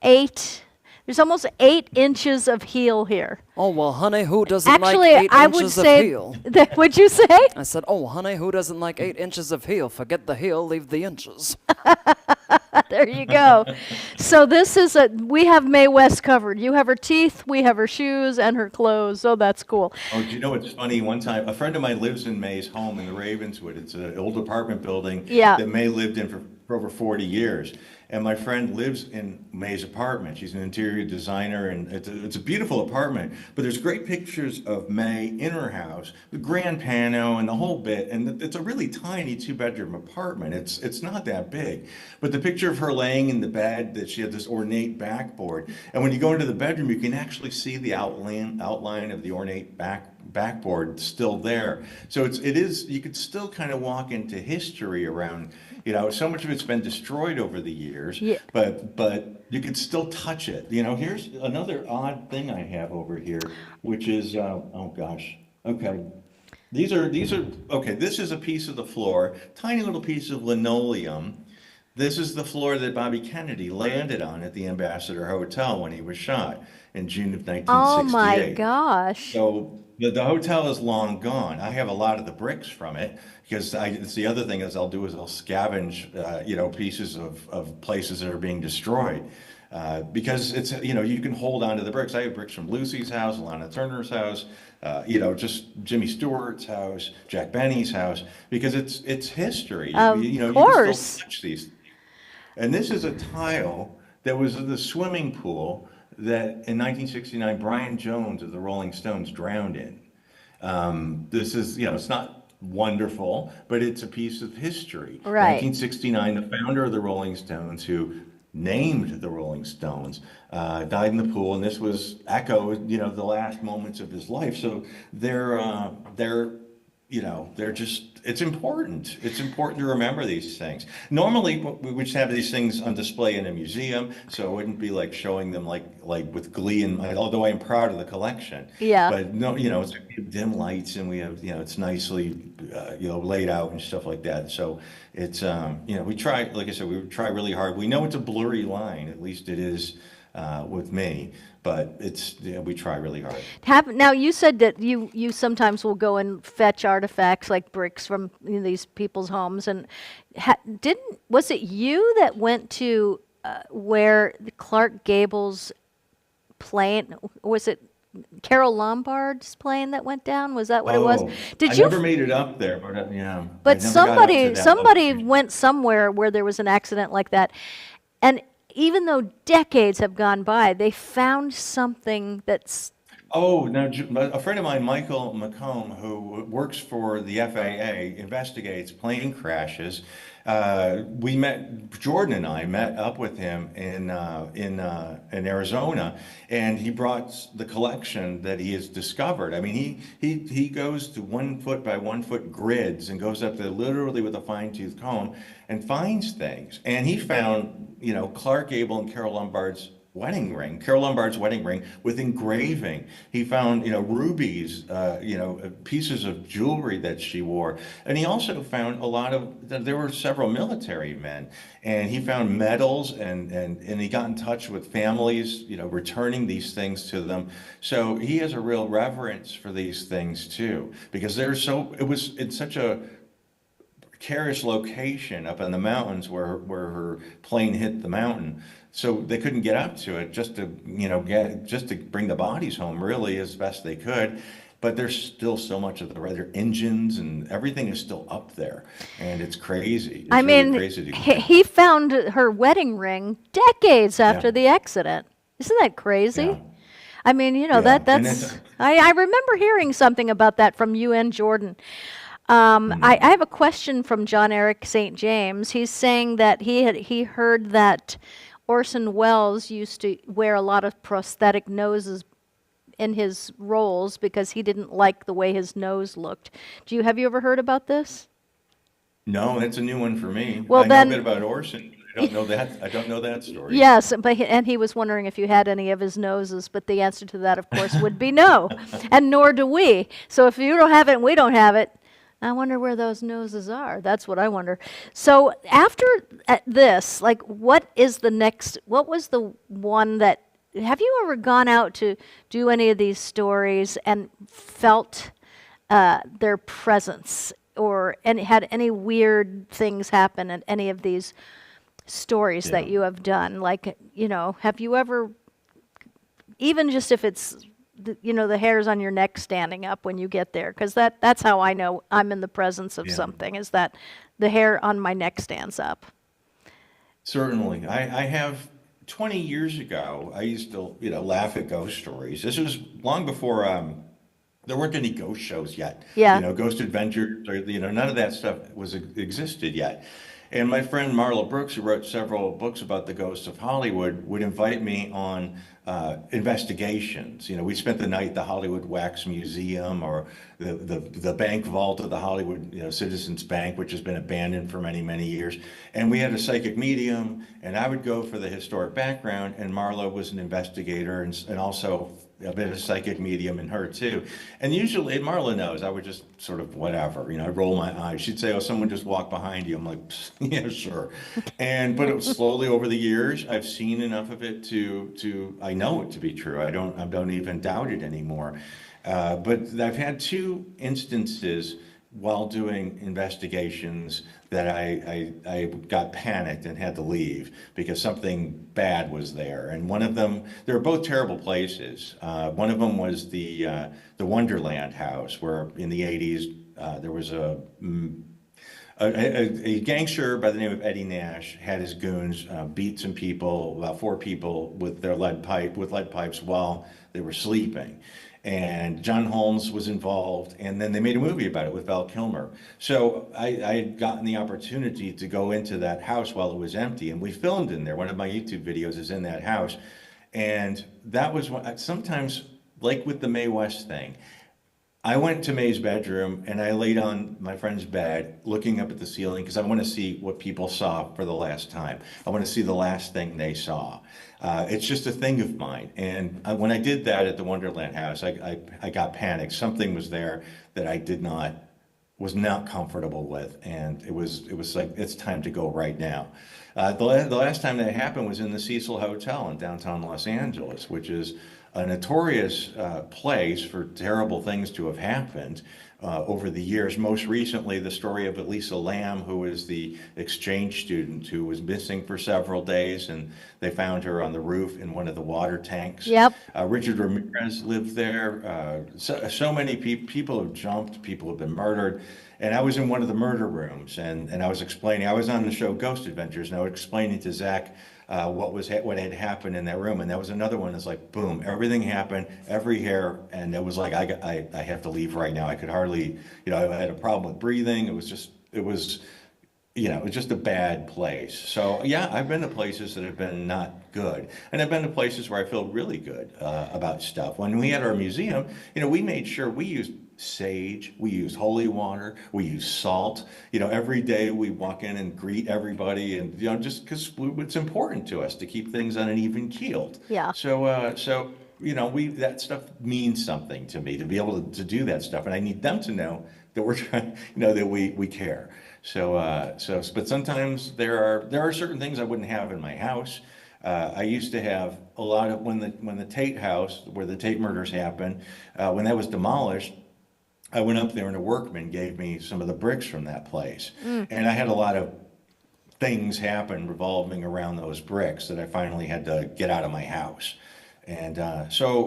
8. There's almost 8 inches of heel here. Oh, well, honey, who doesn't Actually, like 8 I would inches of say. heel? What'd you say? I said, oh, honey, who doesn't like 8 inches of heel? Forget the heel, leave the inches. There you go. So we have Mae West covered. You have her teeth, we have her shoes, and her clothes. So that's cool. Oh, do you know what's funny? One time, a friend of mine lives in May's home in the Ravenswood. It's an old apartment building Yeah. that May lived in for over 40 years. And my friend lives in May's apartment. She's an interior designer, and it's a beautiful apartment. But there's great pictures of May in her house, the grand piano and the whole bit. And it's a really tiny 2-bedroom apartment. It's not that big. But the picture of her laying in the bed, that she had this ornate backboard. And when you go into the bedroom, you can actually see the outline of the ornate backboard still there. So it is, you could still kind of walk into history around, so much of it's been destroyed over the years, Yeah. but you could still touch it. Here's another odd thing I have over here, which is, oh gosh, okay. These are, okay, this is a piece of the floor, tiny little piece of linoleum. This is the floor that Bobby Kennedy landed on at the Ambassador Hotel when he was shot in June of 1968. Oh my gosh. So the hotel is long gone. I have a lot of the bricks from it because it's the other thing I'll scavenge, pieces of places that are being destroyed. Because it's, you can hold on to the bricks. I have bricks from Lucy's house, Lana Turner's house, just Jimmy Stewart's house, Jack Benny's house, because it's history. Of You can course. still touch these. And this is a tile that was in the swimming pool that in 1969 Brian Jones of the Rolling Stones drowned in. This is, it's not wonderful, but it's a piece of history. Right. 1969, the founder of the Rolling Stones, who named the Rolling Stones, died in the pool, and this was echoed, the last moments of his life. So they're just, it's important. It's important to remember these things. Normally, we would just have these things on display in a museum, so it wouldn't be like showing them like with glee, and although I am proud of the collection. Yeah. But no, it's like we have dim lights, and we have, it's nicely, laid out and stuff like that. So it's, we try, like I said, we try really hard. We know it's a blurry line, at least it is with me. But we try really hard. Now, you said that you sometimes will go and fetch artifacts like bricks from these people's homes, and was it you that went to where the Clark Gable's plane, was it Carol Lombard's plane that went down? Was that what it was? I never made it up there, but yeah. But I never got up to that somebody location. went somewhere where there was an accident like that, and even though decades have gone by, they found something that's... Oh, now a friend of mine, Michael McComb, who works for the FAA, investigates plane crashes. Jordan and I met up with him in Arizona, and he brought the collection that he has discovered. I mean, he goes to 1 foot by 1 foot grids and goes up there literally with a fine-tooth comb and finds things. And he found, Clark Gable and Carol Lombard's wedding ring with engraving. He found, rubies, pieces of jewelry that she wore. And he also found there were several military men, and he found medals, and he got in touch with families, returning these things to them. So he has a real reverence for these things too, because it was in such a precarious location up in the mountains where her plane hit the mountain. So they couldn't get up to it just to bring the bodies home, really, as best they could. But there's still so much of their engines and everything is still up there, and it's crazy. It's really crazy to he found her wedding ring decades after the accident. Isn't that crazy? Yeah. I mean, that's. I remember hearing something about that from you and Jordan. I have a question from John Eric St. James. He's saying that he heard that Orson Welles used to wear a lot of prosthetic noses in his roles because he didn't like the way his nose looked. Have you ever heard about this? No, that's a new one for me. Well, I then, know a bit about Orson. I don't know that story. Yes, and he was wondering if you had any of his noses, but the answer to that, of course, would be no, and nor do we. So if you don't have it and we don't have it, I wonder where those noses are. That's what I wonder. So after this, what was the one that, have you ever gone out to do any of these stories and felt their presence, or had any weird things happen at any of these stories that you have done? Have you ever, even just if it's the hairs on your neck standing up when you get there, because that's how I know I'm in the presence of something, is that the hair on my neck stands up. Certainly. I have 20 years ago, I used to, laugh at ghost stories. This was long before there weren't any ghost shows yet. Yeah. Ghost adventures or, none of that stuff was existed yet. And my friend Marla Brooks, who wrote several books about the ghosts of Hollywood, would invite me on investigations. We spent the night at the Hollywood Wax Museum or the bank vault of the Hollywood, Citizens Bank, which has been abandoned for many, many years. And we had a psychic medium, and I would go for the historic background, and Marla was an investigator and also a bit of psychic medium in her too. And usually, Marla knows, I would just sort of whatever, I'd roll my eyes. She'd say, "Oh, someone just walked behind you." I'm like, "Yeah, sure." But it was slowly over the years, I've seen enough of it to I know it to be true. I don't even doubt it anymore. But I've had two instances while doing investigations that I got panicked and had to leave because something bad was there. And one of them, they were both terrible places. One of them was the Wonderland house, where in the 80s there was a gangster by the name of Eddie Nash had his goons beat some people, about 4 people, with lead pipes while they were sleeping. And John Holmes was involved, and then they made a movie about it with Val Kilmer. So I had gotten the opportunity to go into that house while it was empty, and we filmed in there. One of my YouTube videos is in that house. And that was sometimes, like with the Mae West thing, I went to Mae's bedroom and I laid on my friend's bed looking up at the ceiling because I want to see what people saw for the last time. I want to see the last thing they saw. It's just a thing of mine. And when I did that at the Wonderland house, I got panicked. Something was there that I was not comfortable with. And it was like, it's time to go right now. The last time that happened was in the Cecil Hotel in downtown Los Angeles, which is a notorious place for terrible things to have happened over the years. Most recently, the story of Elisa Lam, who was the exchange student who was missing for several days, and they found her on the roof in one of the water tanks. Yep. Richard Ramirez lived there. So many people have jumped, people have been murdered. And I was in one of the murder rooms, and I was explaining, I was on the show Ghost Adventures, and I was explaining to Zach what had happened in that room. And that was another one that's like, boom, everything happened, every hair, and it was like, I have to leave right now. I could hardly, I had a problem with breathing. It was just a bad place. So yeah, I've been to places that have been not good. And I've been to places where I feel really good about stuff. When we had our museum, we made sure we used sage, we use holy water, we use salt. Every day we walk in and greet everybody, and just because it's important to us to keep things on an even keel. Yeah. So that stuff means something to me, to be able to do that stuff, and I need them to know that we're trying, that we care. But sometimes there are certain things I wouldn't have in my house. I used to have a lot of when the Tate house, where the Tate murders happened, when that was demolished, I went up there and a workman gave me some of the bricks from that place. And I had a lot of things happen revolving around those bricks that I finally had to get out of my house. And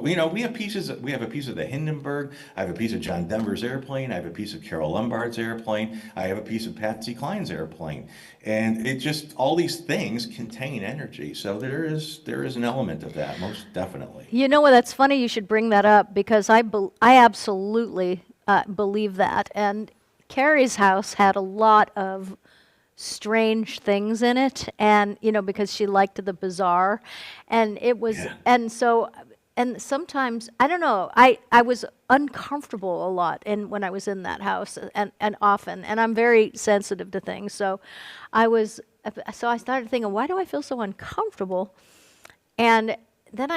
we have pieces. We have a piece of the Hindenburg. I have a piece of John Denver's airplane. I have a piece of Carol Lombard's airplane. I have a piece of Patsy Cline's airplane. And it just, all these things contain energy. So there is an element of that, most definitely. You know what? That's funny you should bring that up because I absolutely believe that. And Carrie's house had a lot of strange things in it, and because she liked the bizarre, and it was, and sometimes I don't know, I was uncomfortable a lot when I was in that house, and often, and I'm very sensitive to things, so I started thinking, why do I feel so uncomfortable? And then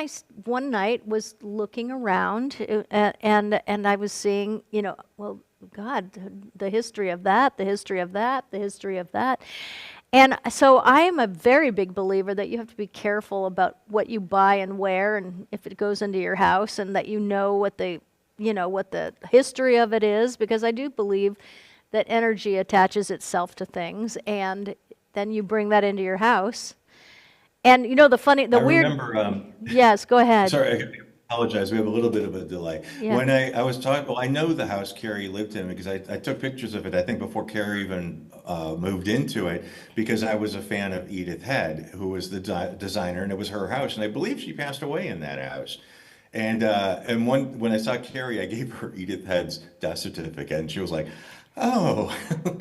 one night was looking around, and I was seeing, well, God, the history of that, the history of that, the history of that. And so I am a very big believer that you have to be careful about what you buy and where, and if it goes into your house, and that what the history of it is, because I do believe that energy attaches itself to things, and then you bring that into your house. And the weird. Remember, yes, go ahead. sorry. apologize. We have a little bit of a delay. Yeah. When I was talking, well, I know the house Carrie lived in because I took pictures of it, I think before Carrie even moved into it, because I was a fan of Edith Head, who was the designer, and it was her house. And I believe she passed away in that house. And when I saw Carrie, I gave her Edith Head's death certificate, and she was like, "Oh,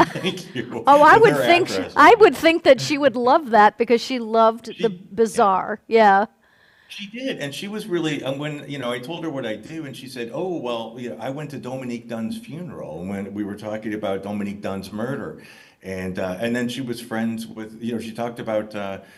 thank you." Oh, I And would her think address. I would think that she would love that because she loved the bazaar. Yeah. She did, and she was really, when, I told her what I do, and she said, "Oh, well, I went to Dominique Dunn's funeral when we were talking about Dominique Dunn's murder." And then she was friends with, she talked about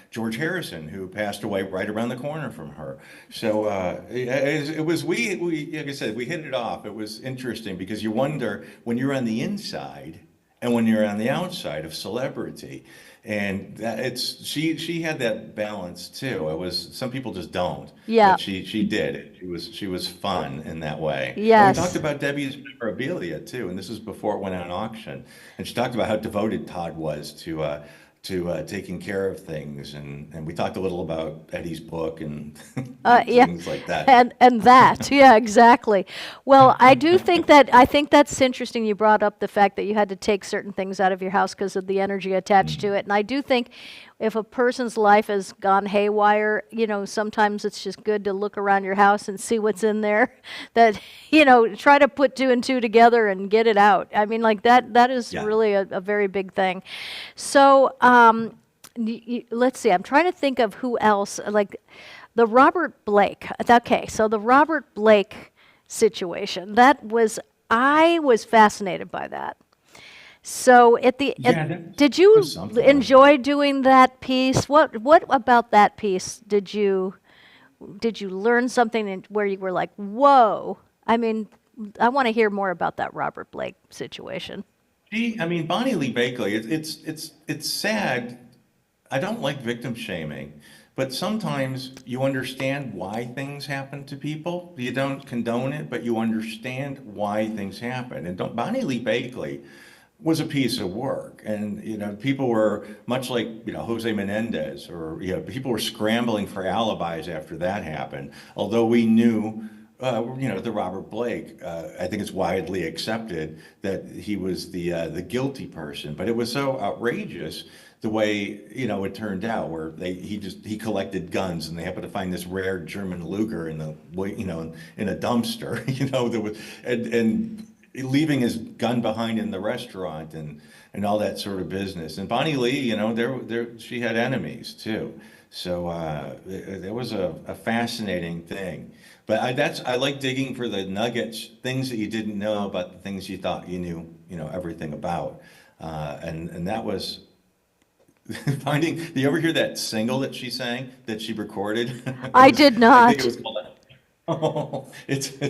George Harrison, who passed away right around the corner from her. So it was, we, like I said, we hit it off. It was interesting because you wonder when you're on the inside and when you're on the outside of celebrity. And she had that balance too. It was, some people just don't. Yeah. But she did. She was fun in that way. And Yes. we talked about Debbie's memorabilia too, and this was before it went on auction. And she talked about how devoted Todd was to taking care of things, and we talked a little about Eddie's book and Yeah. things like that. And that, yeah, exactly. Well, I think that's interesting. You brought up the fact that you had to take certain things out of your house because of the energy attached to it. And I do think if a person's life has gone haywire, sometimes it's just good to look around your house and see what's in there. That, try to put two and two together and get it out. I mean, like that is Yeah. really a very big thing. So, let's see. I'm trying to think of who else. Like the Robert Blake. Okay, so the Robert Blake situation. I was fascinated by that. So did you was something. enjoy doing that piece? What about that piece did you learn something where you were like, whoa? I mean, I want to hear more about that Robert Blake situation. Bonnie Lee Bakley, it's sad. I don't like victim shaming, but sometimes you understand why things happen to people. You don't condone it, but you understand why things happen. And Bonnie Lee Bakley was a piece of work, and people were much like Jose Menendez, or people were scrambling for alibis after that happened. Although we knew. The Robert Blake, I think it's widely accepted that he was the guilty person, but it was so outrageous the way it turned out, where he collected guns, and they happened to find this rare German Luger in in a dumpster, there was, and leaving his gun behind in the restaurant and all that sort of business. And Bonnie Lee, she had enemies too. So it was a fascinating thing. But I like digging for the nuggets, things that you didn't know about the things you thought you knew, everything about. And that was finding. Do you ever hear that single that she sang, that she recorded? I did I not. think it was called. Oh, it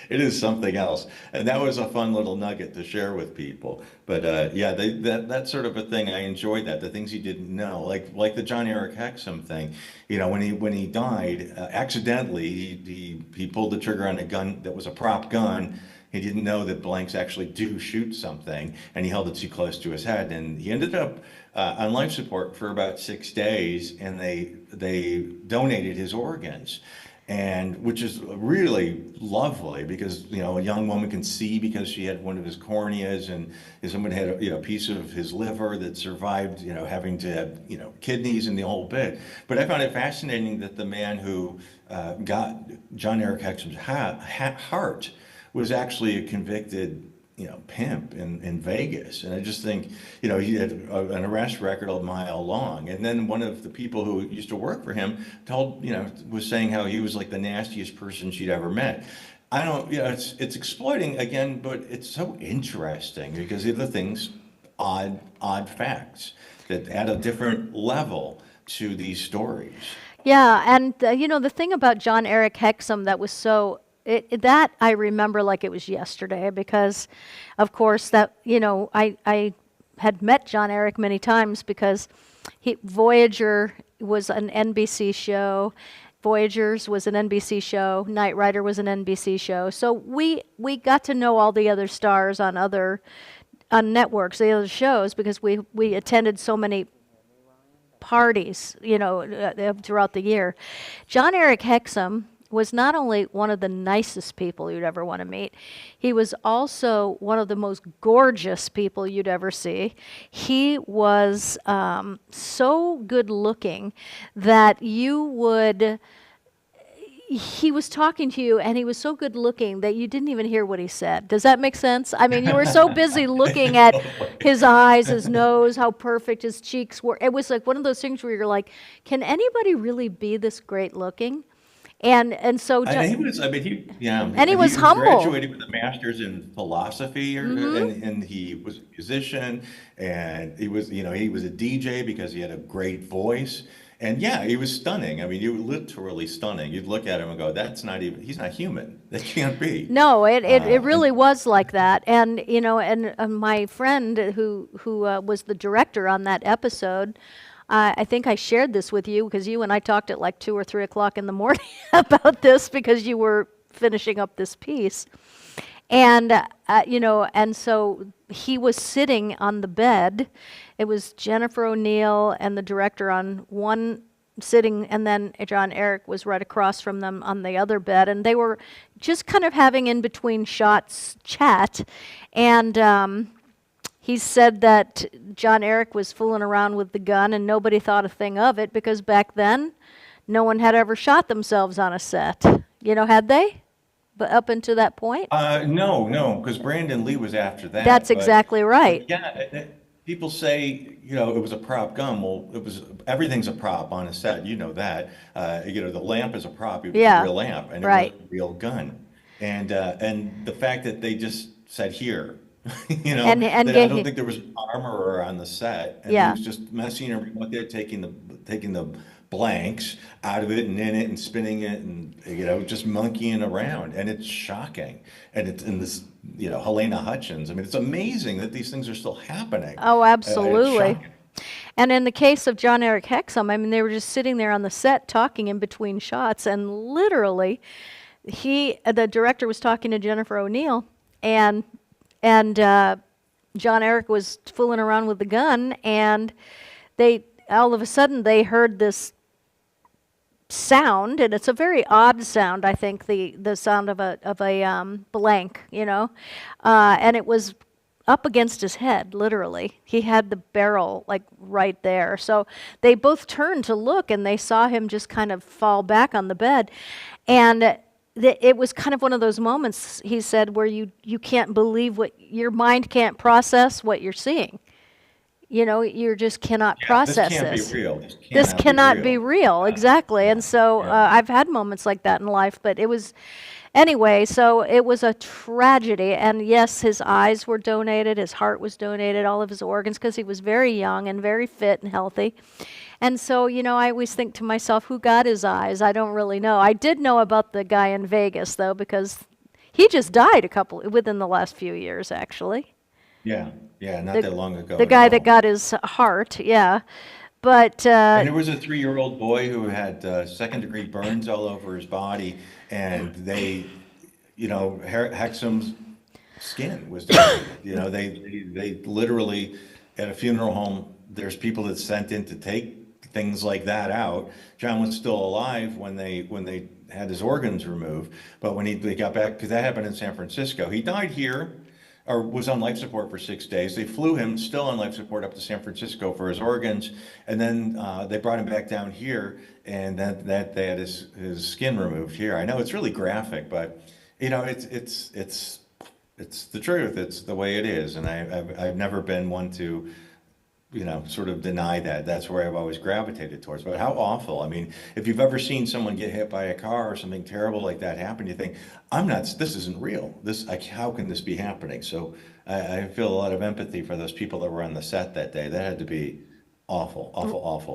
is something else, and that was a fun little nugget to share with people. But that sort of a thing, I enjoyed that. The things you didn't know, like the John Eric Hexum thing. When he died accidentally, he pulled the trigger on a gun that was a prop gun. He didn't know that blanks actually do shoot something, and he held it too close to his head, and he ended up on life support for about 6 days, and they donated his organs. And which is really lovely because a young woman can see because she had one of his corneas, and someone had a piece of his liver that survived having to have kidneys and the whole bit. But I found it fascinating that the man who got John Eric Hexum's heart was actually a convicted pimp in Vegas. And I just think, he had an arrest record a mile long. And then one of the people who used to work for him was saying how he was like the nastiest person she'd ever met. I don't, it's exploiting again, but it's so interesting because of the things, odd facts that add a different level to these stories. Yeah, and the thing about John Eric Hexum that was that I remember like it was yesterday because, of course, that I had met John Eric many times because Voyager was an NBC show, Voyagers was an NBC show, Knight Rider was an NBC show. So we got to know all the other stars on networks, the other shows, because we attended so many parties, throughout the year. John Eric Hexum was not only one of the nicest people you'd ever want to meet, he was also one of the most gorgeous people you'd ever see. He was so good looking that you would. He was talking to you, and he was so good looking that you didn't even hear what he said. Does that make sense? I mean, you were so busy looking at his eyes, his nose, how perfect his cheeks were. It was like one of those things where you're like, can anybody really be this great looking? And so, And he was, I mean, and he was humble. Graduated with a master's in philosophy, and he was a musician, and he was, he was a DJ because he had a great voice. And yeah, he was stunning. I mean, you were literally stunning. You'd look at him and go, he's not human. That can't be. No, it really was like that. And, my friend who was the director on that episode, I think I shared this with you because you and I talked at like 2 or 3 o'clock in the morning about this because you were finishing up this piece. And, and so he was sitting on the bed. It was Jennifer O'Neill and the director on one sitting, and then John Eric was right across from them on the other bed. And they were just kind of having in between shots chat. And he said that John Eric was fooling around with the gun and nobody thought a thing of it because back then no one had ever shot themselves on a set. Had they? But up until that point? No, because Brandon Lee was after that. That's exactly right. Yeah, people say, it was a prop gun. Well, everything's a prop on a set. You know that. The lamp is a prop. It was a real lamp, and it was a real gun. And the fact that they just said here, and I don't think there was an armorer on the set, and he was just messing around there, taking the blanks out of it and in it and spinning it and just monkeying around, and it's shocking. And it's in this Helena Hutchins, I mean, it's amazing that these things are still happening. Oh, absolutely. And in the case of John Eric Hexum, I mean, they were just sitting there on the set talking in between shots, and literally the director was talking to Jennifer O'Neill, and John Eric was fooling around with the gun, and all of a sudden they heard this sound, and it's a very odd sound. I think the sound of a blank, and it was up against his head. Literally, he had the barrel like right there. So they both turned to look, and they saw him just kind of fall back on the bed, and it was kind of one of those moments, he said, where you can't believe your mind can't process what you're seeing. You just cannot process this. This. Can't be real. This cannot be real, exactly. And so I've had moments like that in life, but it was, anyway, so it was a tragedy. And yes, his eyes were donated, his heart was donated, all of his organs, because he was very young and very fit and healthy. And so, I always think to myself, who got his eyes? I don't really know. I did know about the guy in Vegas, though, because he just died within the last few years, actually. Yeah, not that long ago. The guy that got his heart, but and there was a 3-year-old boy who had second-degree burns all over his body, and they, Hexum's skin was donated. They literally at a funeral home. There's people that sent in to take things like that out. John was still alive when they had his organs removed, but when they got back, because that happened in San Francisco, he died here. Or was on life support for 6 days. They flew him still on life support up to San Francisco for his organs, and then they brought him back down here, and then they had his skin removed here. I know it's really graphic, but it's the truth. It's the way it is, and I've never been one to sort of deny that. That's where I've always gravitated towards. But how awful. I mean, if you've ever seen someone get hit by a car or something terrible like that happen, you think, this isn't real. How can this be happening? So I feel a lot of empathy for those people that were on the set that day. That had to be awful,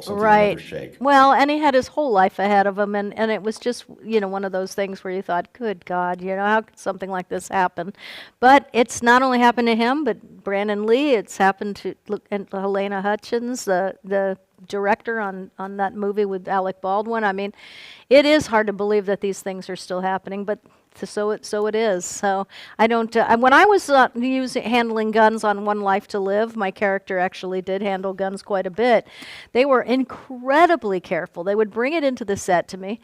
something right. to never shake. Well, and he had his whole life ahead of him, and it was just, one of those things where you thought, good God, how could something like this happen? But it's not only happened to him, but Brandon Lee, it's happened to Helena Hutchins, the director on that movie with Alec Baldwin. I mean, it is hard to believe that these things are still happening, but So it is. So I don't. When I was handling guns on One Life to Live, my character actually did handle guns quite a bit. They were incredibly careful. They would bring it into the set to me.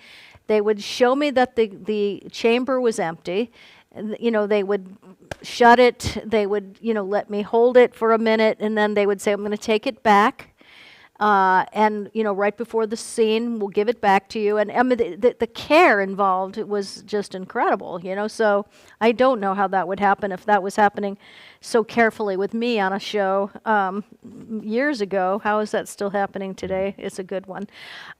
They would show me that the chamber was empty. They would shut it. They would, let me hold it for a minute, and then they would say, "I'm going to take it back." And right before the scene, we'll give it back to you. And I mean, the care involved was just incredible. So I don't know how that would happen if that was happening so carefully with me on a show years ago. How is that still happening today? It's a good one.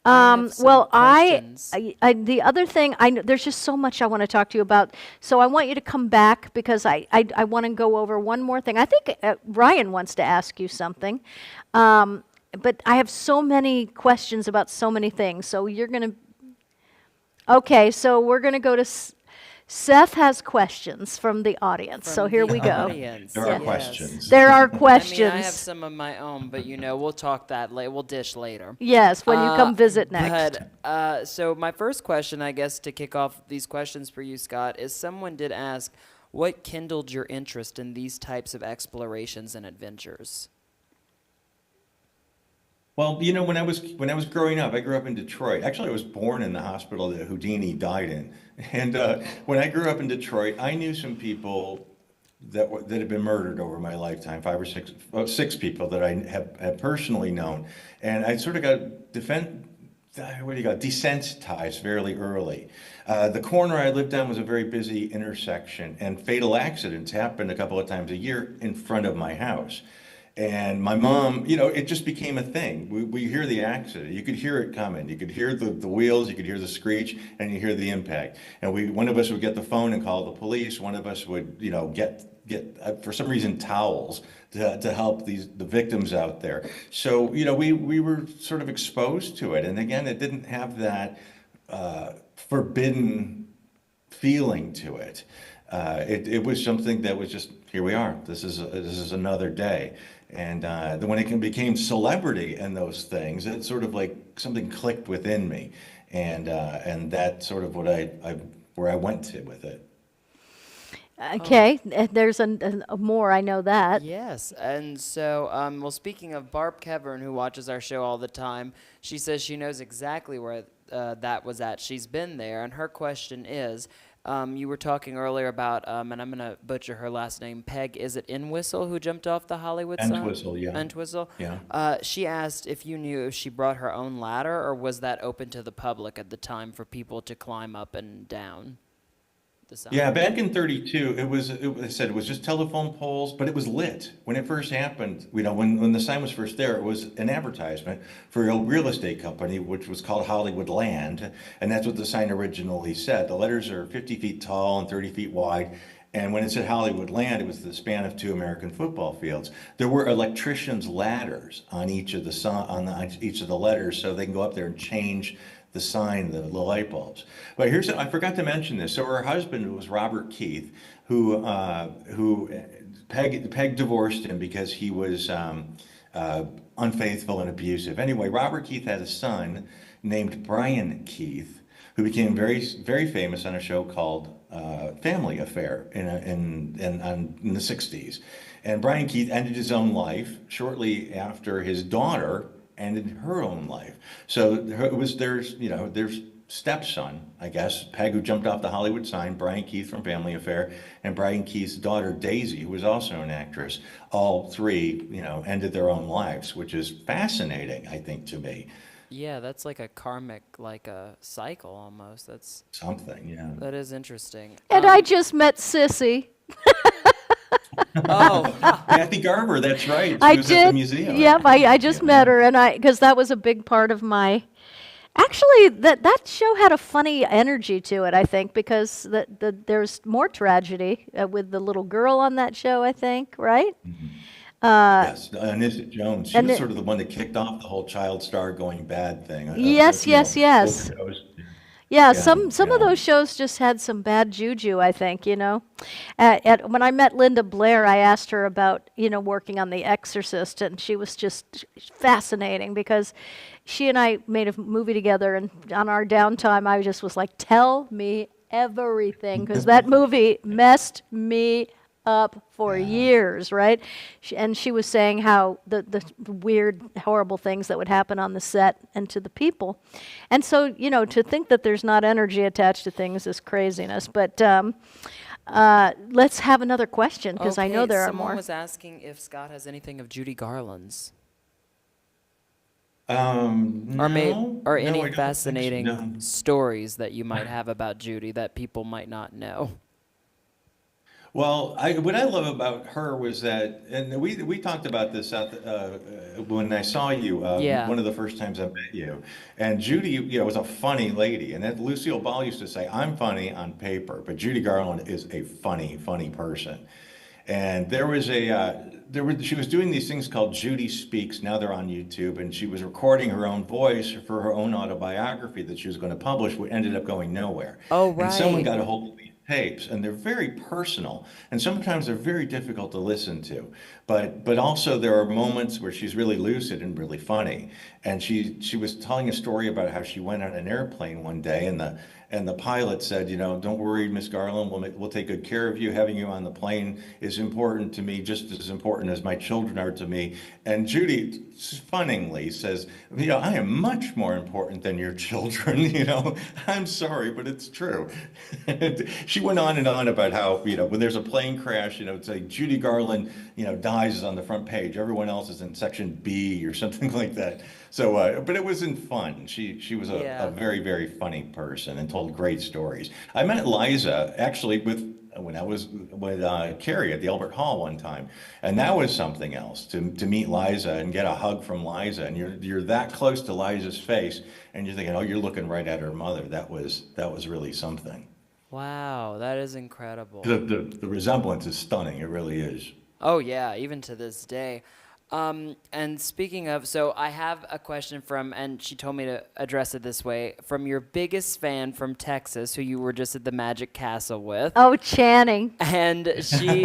have some Well, questions. the other thing, there's just so much I want to talk to you about. So I want you to come back because I want to go over one more thing. I think Ryan wants to ask you something. But I have so many questions about so many things. So you're going to... Okay, so we're going to go to... Seth has questions from the audience. So From here the we go. audience, There are yes. questions. There are I mean, questions. I have some of my own, but we'll talk that later. We'll dish later. Yes, when you come visit next. But, so my first question, I guess, to kick off these questions for you, Scott, is someone did ask, what kindled your interest in these types of explorations and adventures? Well, when I was growing up, I grew up in Detroit. Actually, I was born in the hospital that Houdini died in. And when I grew up in Detroit, I knew some people that had been murdered over my lifetime, six people that I have personally known, and I sort of got desensitized fairly early. The corner I lived on was a very busy intersection, and fatal accidents happened a couple of times a year in front of my house. And my mom, it just became a thing. We hear the accident. You could hear it coming. You could hear the wheels, you could hear the screech, and you hear the impact. And one of us would get the phone and call the police. One of us would, get for some reason, towels to help the victims out there. So, we were sort of exposed to it. And again, it didn't have that forbidden feeling to it. It was something that was just, here we are. This is another day. And when it became celebrity and those things, it sort of like something clicked within me, and that's sort of where I went to with it. Okay, there's a more, I know that. Yes, and so, speaking of Barb Kevern, who watches our show all the time, she says she knows exactly where that was at. She's been there, and her question is, you were talking earlier about, and I'm going to butcher her last name, Peg, is it Entwistle, who jumped off the Hollywood sign? Entwistle, yeah. Entwistle? Yeah. She asked if you knew if she brought her own ladder, or was that open to the public at the time for people to climb up and down the sign? Yeah, back in '32, I said it was just telephone poles, but it was lit. When it first happened, when the sign was first there, it was an advertisement for a real estate company, which was called Hollywood Land, and that's what the sign originally said. The letters are 50 feet tall and 30 feet wide, and when it said Hollywood Land, it was the span of 2 American football fields. There were electricians' ladders on each of the letters, so they can go up there and change the sign, the light bulbs. But I forgot to mention this. So her husband was Robert Keith, who Peg divorced him because he was unfaithful and abusive. Anyway, Robert Keith had a son named Brian Keith, who became very, very famous on a show called Family Affair in the 60s. And Brian Keith ended his own life shortly after his daughter ended her own life. So it was their stepson, I guess, Peg, who jumped off the Hollywood sign, Brian Keith from Family Affair, and Brian Keith's daughter, Daisy, who was also an actress. All three, ended their own lives, which is fascinating, I think, to me. Yeah, that's like a karmic, like a cycle almost. That's something, yeah. That is interesting. And I just met Sissy. Oh, Kathy Garber, that's right. She I was did. at the museum. Yep, I just met her, and because that was a big part of my. Actually, that show had a funny energy to it, I think, because there's more tragedy with the little girl on that show, I think, right? Mm-hmm. Yes, Anissa Jones. She and was sort of the one that kicked off the whole child star going bad thing. Yes. Yeah, some of those shows just had some bad juju, I think, when I met Linda Blair, I asked her about, working on The Exorcist, and she was just fascinating because she and I made a movie together, and on our downtime, I just was like, tell me everything because that movie messed me up for years, right? And she was saying how the weird, horrible things that would happen on the set and to the people. And so, to think that there's not energy attached to things is craziness. But let's have another question because I know there are someone more. was asking if Scott has anything of Judy Garland's. No, Or no, I any don't think so, fascinating no. stories that you might have about Judy that people might not know. Well, what I love about her was that, and we talked about this when I saw you, Yeah. one of the first times I met you. And Judy, was a funny lady. And that Lucille Ball used to say, "I'm funny on paper," but Judy Garland is a funny, funny person. And she was doing these things called Judy Speaks. Now they're on YouTube, and she was recording her own voice for her own autobiography that she was going to publish, which ended up going nowhere. Oh, And someone right. got a hold of these tapes, and they're very personal, and sometimes they're very difficult to listen to. But also there are moments where she's really lucid and really funny. And she was telling a story about how she went on an airplane one day, and the pilot said, "Don't worry, Miss Garland, we'll take good care of you. Having you on the plane is important to me, just as important as my children are to me." And Judy funningly says, "I am much more important than your children." I'm sorry, but it's true. She went on and on about how, when there's a plane crash, it's like Judy Garland, dies on the front page. Everyone else is in section B or something like that. So, but it was in fun. She was Yeah. a very, very funny person and told great stories. I met Liza actually when I was with Carrie at the Albert Hall one time, and that was something else to meet Liza and get a hug from Liza, and you're that close to Liza's face, and you're thinking, oh, you're looking right at her mother. That was really something. Wow, that is incredible. The resemblance is stunning. It really is. Oh, yeah, even to this day. And speaking of, so I have a question from, and she told me to address it this way, from your biggest fan from Texas, who you were just at the Magic Castle with. Oh, Channing. And she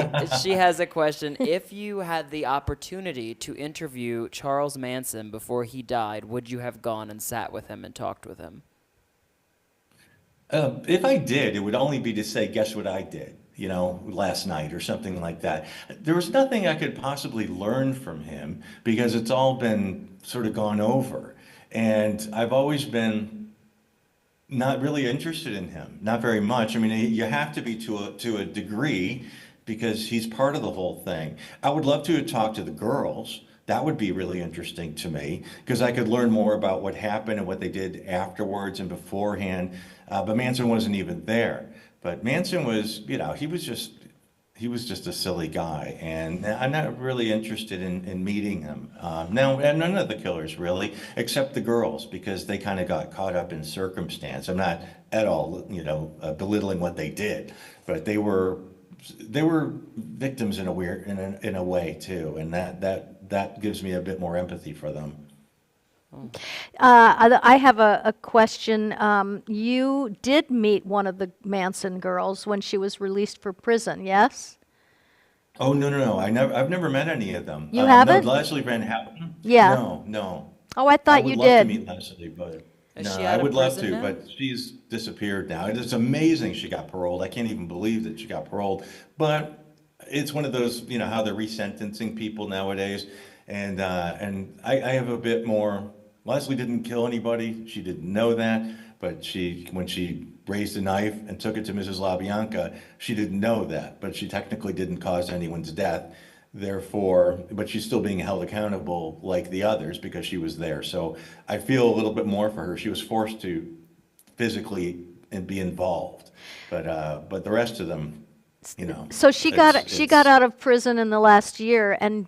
has a question. If you had the opportunity to interview Charles Manson before he died, would you have gone and sat with him and talked with him? If I did, it would only be to say, guess what I did, last night or something like that. There was nothing I could possibly learn from him because it's all been sort of gone over. And I've always been not really interested in him, not very much. I mean, you have to be to a degree because he's part of the whole thing. I would love to talk to the girls. That would be really interesting to me because I could learn more about what happened and what they did afterwards and beforehand. But Manson wasn't even there. But Manson was, he was just a silly guy, and I'm not really interested in meeting him. Now, and none of the killers really, except the girls, because they kind of got caught up in circumstance. I'm not at all, belittling what they did, but they were victims in a way too, and that gives me a bit more empathy for them. I have a question. You did meet one of the Manson girls when she was released for prison, yes? Oh, no. I've never met any of them. You haven't? No, Leslie Van Houten? Yeah. No. Oh, I I thought would you love to did. meet Leslie, but Is no, she I out of would love prison to, now? but she's disappeared now. It's amazing she got paroled. I can't even believe that she got paroled. But it's one of those, how they're resentencing people nowadays. And I have a bit more. Leslie didn't kill anybody. She didn't know that, but when she raised a knife and took it to Mrs. LaBianca, she didn't know that, but she technically didn't cause anyone's death. Therefore, but she's still being held accountable like the others because she was there. So I feel a little bit more for her. She was forced to physically and be involved, but the rest of them, So she got out of prison in the last year, and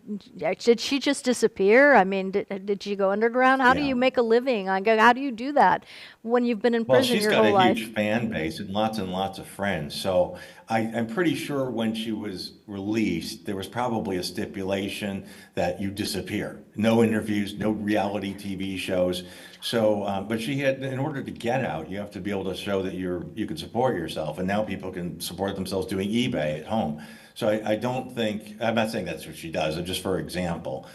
did she just disappear? I mean, did she go underground? How do Yeah. you make a living? How do you do that when you've been in Well, prison she's your got whole a life? huge fan base and lots of friends. So I'm pretty sure when she was released, there was probably a stipulation that you disappear. No interviews, no reality TV shows. So, but she had, in order to get out, you have to be able to show that you can support yourself. And now people can support themselves doing eBay at home. So I don't think, I'm not saying that's what she does, just for example.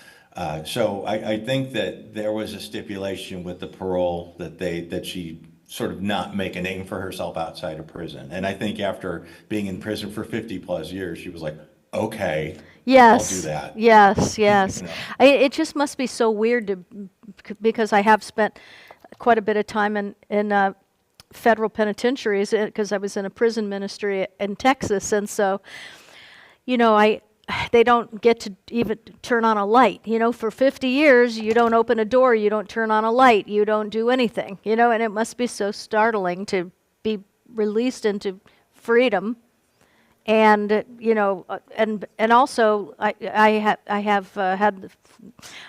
So I think that there was a stipulation with the parole that she sort of not make a name for herself outside of prison. And I think after being in prison for 50 plus years, she was like, okay, I'll do Yes, that. yes, yes. You know? It just must be so weird to, because I have spent quite a bit of time in federal penitentiaries because I was in a prison ministry in Texas, and so, you know, they don't get to even turn on a light. You know, for 50 years, you don't open a door, you don't turn on a light, you don't do anything. You know, and it must be so startling to be released into freedom. And you know, and also I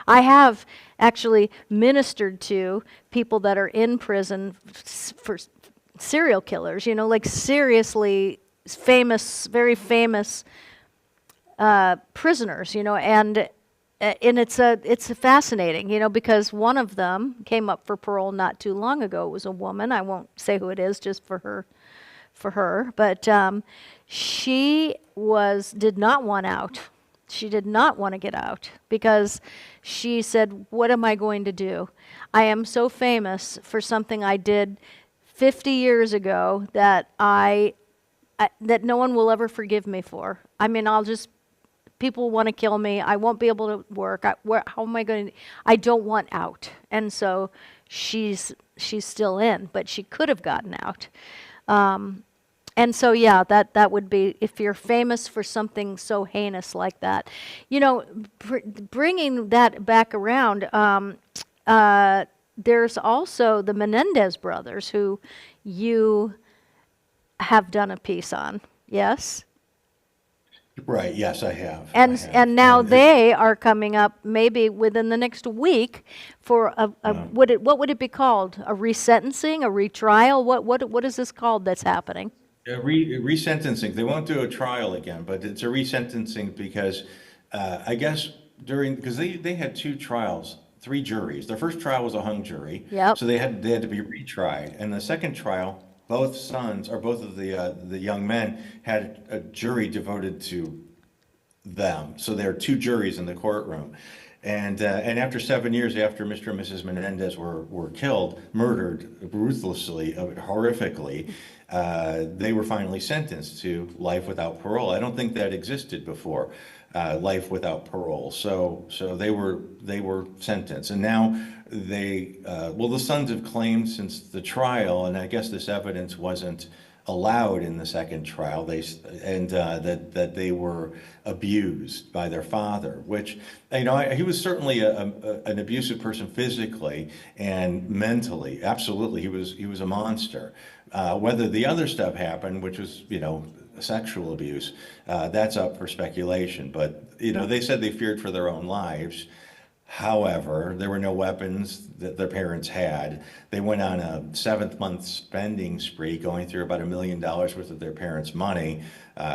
have actually ministered to people that are in prison for serial killers. You know, like seriously famous, very famous prisoners. You know, and it's fascinating. You know, because one of them came up for parole not too long ago. It was a woman. I won't say who it is, just for her. But she did not want out. She did not want to get out because she said, what am I going to do? I am so famous for something I did 50 years ago that that no one will ever forgive me for. I mean, people want to kill me. I won't be able to work. How am I going to? I don't want out. And so she's still in, but she could have gotten out. And so, yeah, that would be, if you're famous for something so heinous like that. You know, bringing that back around, there's also the Menendez brothers, who you have done a piece on, yes? Right, yes, I have. And now they are coming up maybe within the next week for what would it be called? A resentencing, a retrial? What is this called that's happening? Resentencing. They won't do a trial again, but it's a resentencing because I guess because they had two trials, three juries. Their first trial was a hung jury. Yep. So they had to be retried. And the second trial, both of the young men had a jury devoted to them. So there are two juries in the courtroom. And after 7 years after Mr. and Mrs. Menendez were killed, murdered ruthlessly, horrifically, they were finally sentenced to life without parole. I don't think that existed before, life without parole. So they were sentenced, and now the sons have claimed since the trial, and I guess this evidence wasn't allowed in the second trial. That they were abused by their father, which, you know, he was certainly an abusive person physically and mentally. Absolutely, he was a monster. Whether the other stuff happened, which was, you know, sexual abuse, that's up for speculation. But, you know, they said they feared for their own lives. However, there were no weapons that their parents had. They went on a 7th-month spending spree, going through about $1 million worth of their parents' money,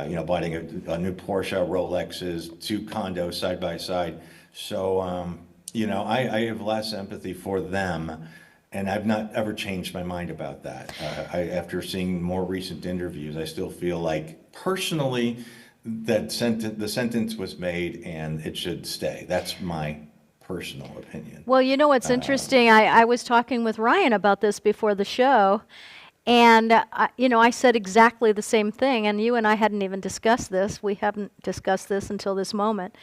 you know, buying a new Porsche, Rolexes, 2 condos side by side. So, you know, I have less empathy for them, and I've not ever changed my mind about that. After seeing more recent interviews, I still feel like, personally, that the sentence was made and it should stay. That's my personal opinion. Well, you know what's interesting? I was talking with Ryan about this before the show, and you know, I said exactly the same thing, and you and I hadn't even discussed this. We haven't discussed this until this moment.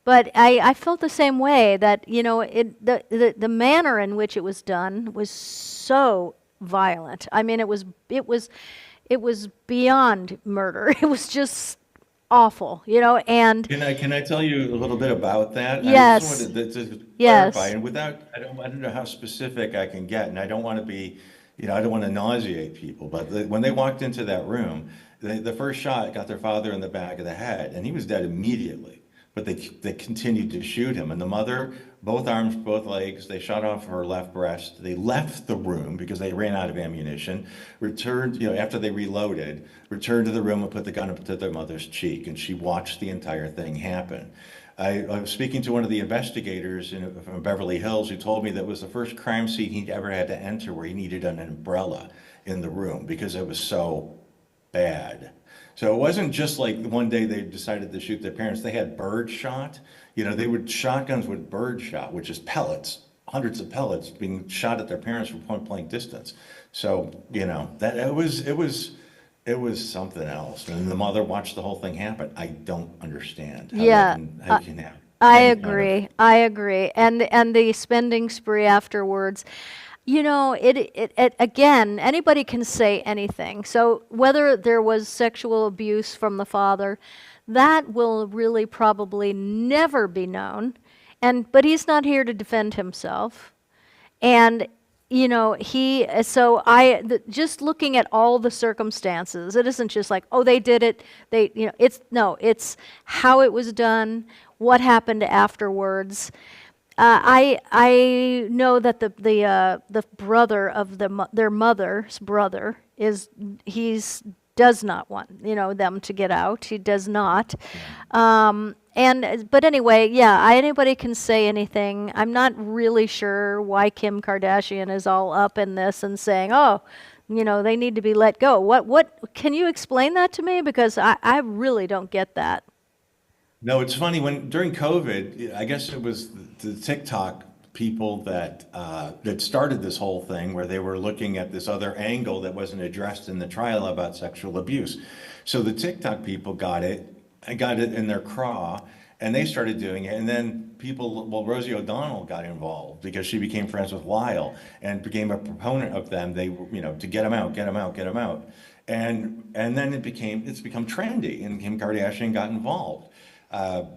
But I felt the same way, that, you know, the manner in which it was done was so violent. I mean, it was beyond murder. It was just awful, you know. And Can I tell you a little bit about that? Yes. I just wanted to Yes. clarify, and I don't know how specific I can get, and I don't want to be, you know, I don't want to nauseate people, but when they walked into that room, the first shot got their father in the back of the head, and he was dead immediately. But they continued to shoot him, and the mother, both arms, both legs, they shot off her left breast. They left the room because they ran out of ammunition, returned, you know, after they reloaded, returned to the room and put the gun up to their mother's cheek, and she watched the entire thing happen. I was speaking to one of the investigators from Beverly Hills, who told me that was the first crime scene he'd ever had to enter where he needed an umbrella in the room because it was so bad. So it wasn't just like one day they decided to shoot their parents. They had bird shot. You know, they would shotguns with bird shot, which is pellets hundreds of pellets being shot at their parents from point blank distance. So, you know, that it was something else. And the mother watched the whole thing happen. I don't understand how Yeah, how you can have I any kind of. agree. I agree. And the spending spree afterwards. You know, it again, anybody can say anything. So whether there was sexual abuse from the father, that will really probably never be known. But he's not here to defend himself. And you know, just looking at all the circumstances, it isn't just like, oh, they did it. It's how it was done, what happened afterwards. I know that the brother of their mother's brother does not want them to get out. He does not. But anyway, yeah, anybody can say anything. I'm not really sure why Kim Kardashian is all up in this and saying, oh, they need to be let go. What can you explain that to me? Because I really don't get that. No, it's funny during COVID, I guess it was the TikTok people that started this whole thing where they were looking at this other angle that wasn't addressed in the trial about sexual abuse. So the TikTok people got it in their craw, and they started doing it. And then Rosie O'Donnell got involved because she became friends with Weil and became a proponent of them. They, to get them out, get them out, get them out. And then it's become trendy, and Kim Kardashian got involved.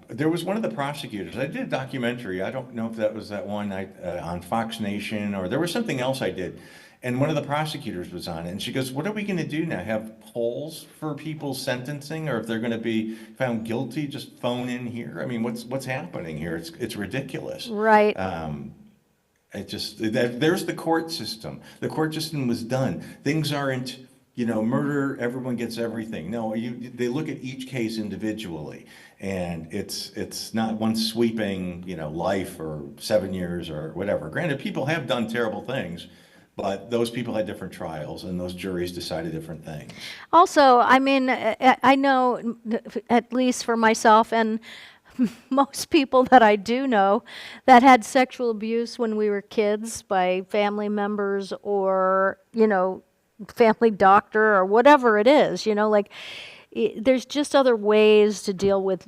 There was one of the prosecutors. I did a documentary. I don't know if that was that one on Fox Nation, or there was something else I did. And one of the prosecutors was on it, and she goes, "What are we going to do now? Have polls for people's sentencing, or if they're going to be found guilty, just phone in here? I mean, what's happening here? It's ridiculous." Right. There's the court system. The court system was done. Things aren't, murder, everyone gets everything. No, they look at each case individually, and it's not one sweeping, life or 7 years or whatever. Granted, people have done terrible things, but those people had different trials, and those juries decided different things. Also, I mean, I know, at least for myself and most people that I do know that had sexual abuse when we were kids by family members or, family doctor or whatever it is, there's just other ways to deal with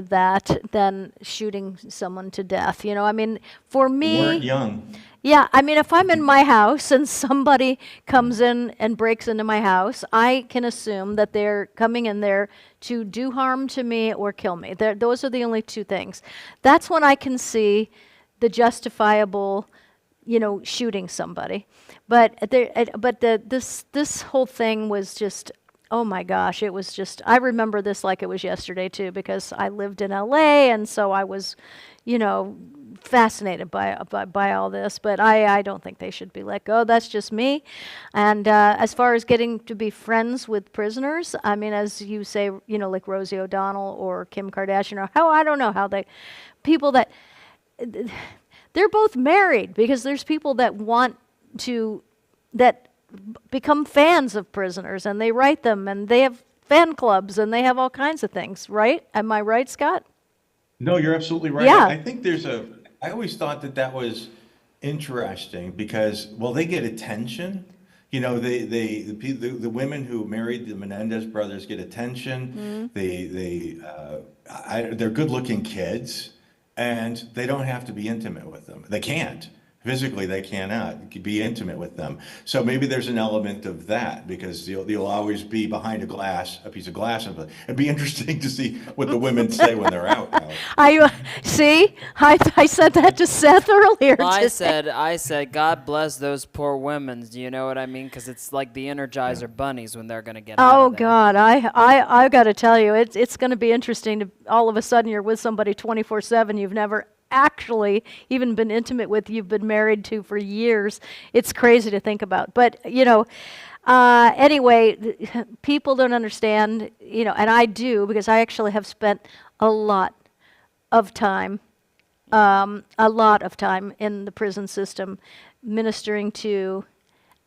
that than shooting someone to death. I mean, for me, We weren't young. yeah, I mean, if I'm in my house and somebody comes in and breaks into my house, I can assume that they're coming in there to do harm to me or kill me. Those are the only two things. That's when I can see the justifiable, shooting somebody. But this whole thing was just, oh my gosh, it was just, I remember this like it was yesterday too, because I lived in LA, and so I was, fascinated by all this. But I don't think they should be let go. That's just me. And as far as getting to be friends with prisoners, I mean, as you say, like Rosie O'Donnell or Kim Kardashian, or I don't know how people that, they're both married, because there's people that that become fans of prisoners, and they write them, and they have fan clubs, and they have all kinds of things, right? Am I right, Scott? No, you're absolutely right. Yeah. I think I always thought that was interesting because, well, they get attention. The women who married the Menendez brothers get attention. They're good-looking kids, and they don't have to be intimate with them. They can't. Physically, they cannot be intimate with them. So maybe there's an element of that, because you'll always be behind a piece of glass. It'd be interesting to see what the women say when they're out. I said that to Seth earlier. I said, God bless those poor women. Do you know what I mean? Because it's like the Energizer bunnies when they're going to get out Oh of there. God, I got to tell you, it's going to be interesting to all of a sudden you're with somebody 24/7 you've never actually even been intimate with, you've been married to for years. It's crazy to think about. But, anyway, people don't understand, and I do, because I actually have spent a lot of time in the prison system ministering to.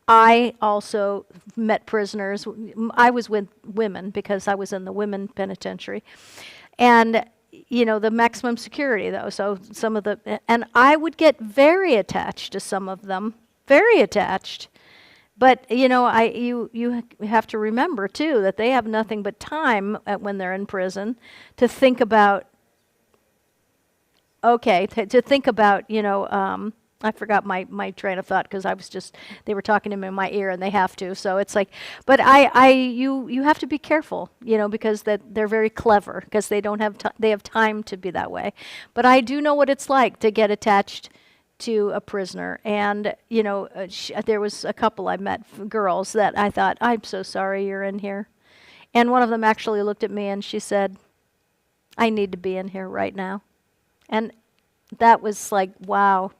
I also met prisoners. I was with women because I was in the women penitentiary. And the maximum security though. So some of and I would get very attached to some of them, very attached. But you have to remember too that they have nothing but time when they're in prison to think about. Okay, to think about I forgot my train of thought because they were talking to me in my ear and they have to. So it's like, but you have to be careful, because they're very clever because they don't have they have time to be that way. But I do know what it's like to get attached to a prisoner. And, there was a couple I met, girls, that I thought, I'm so sorry you're in here. And one of them actually looked at me and she said, I need to be in here right now. And that was like, wow,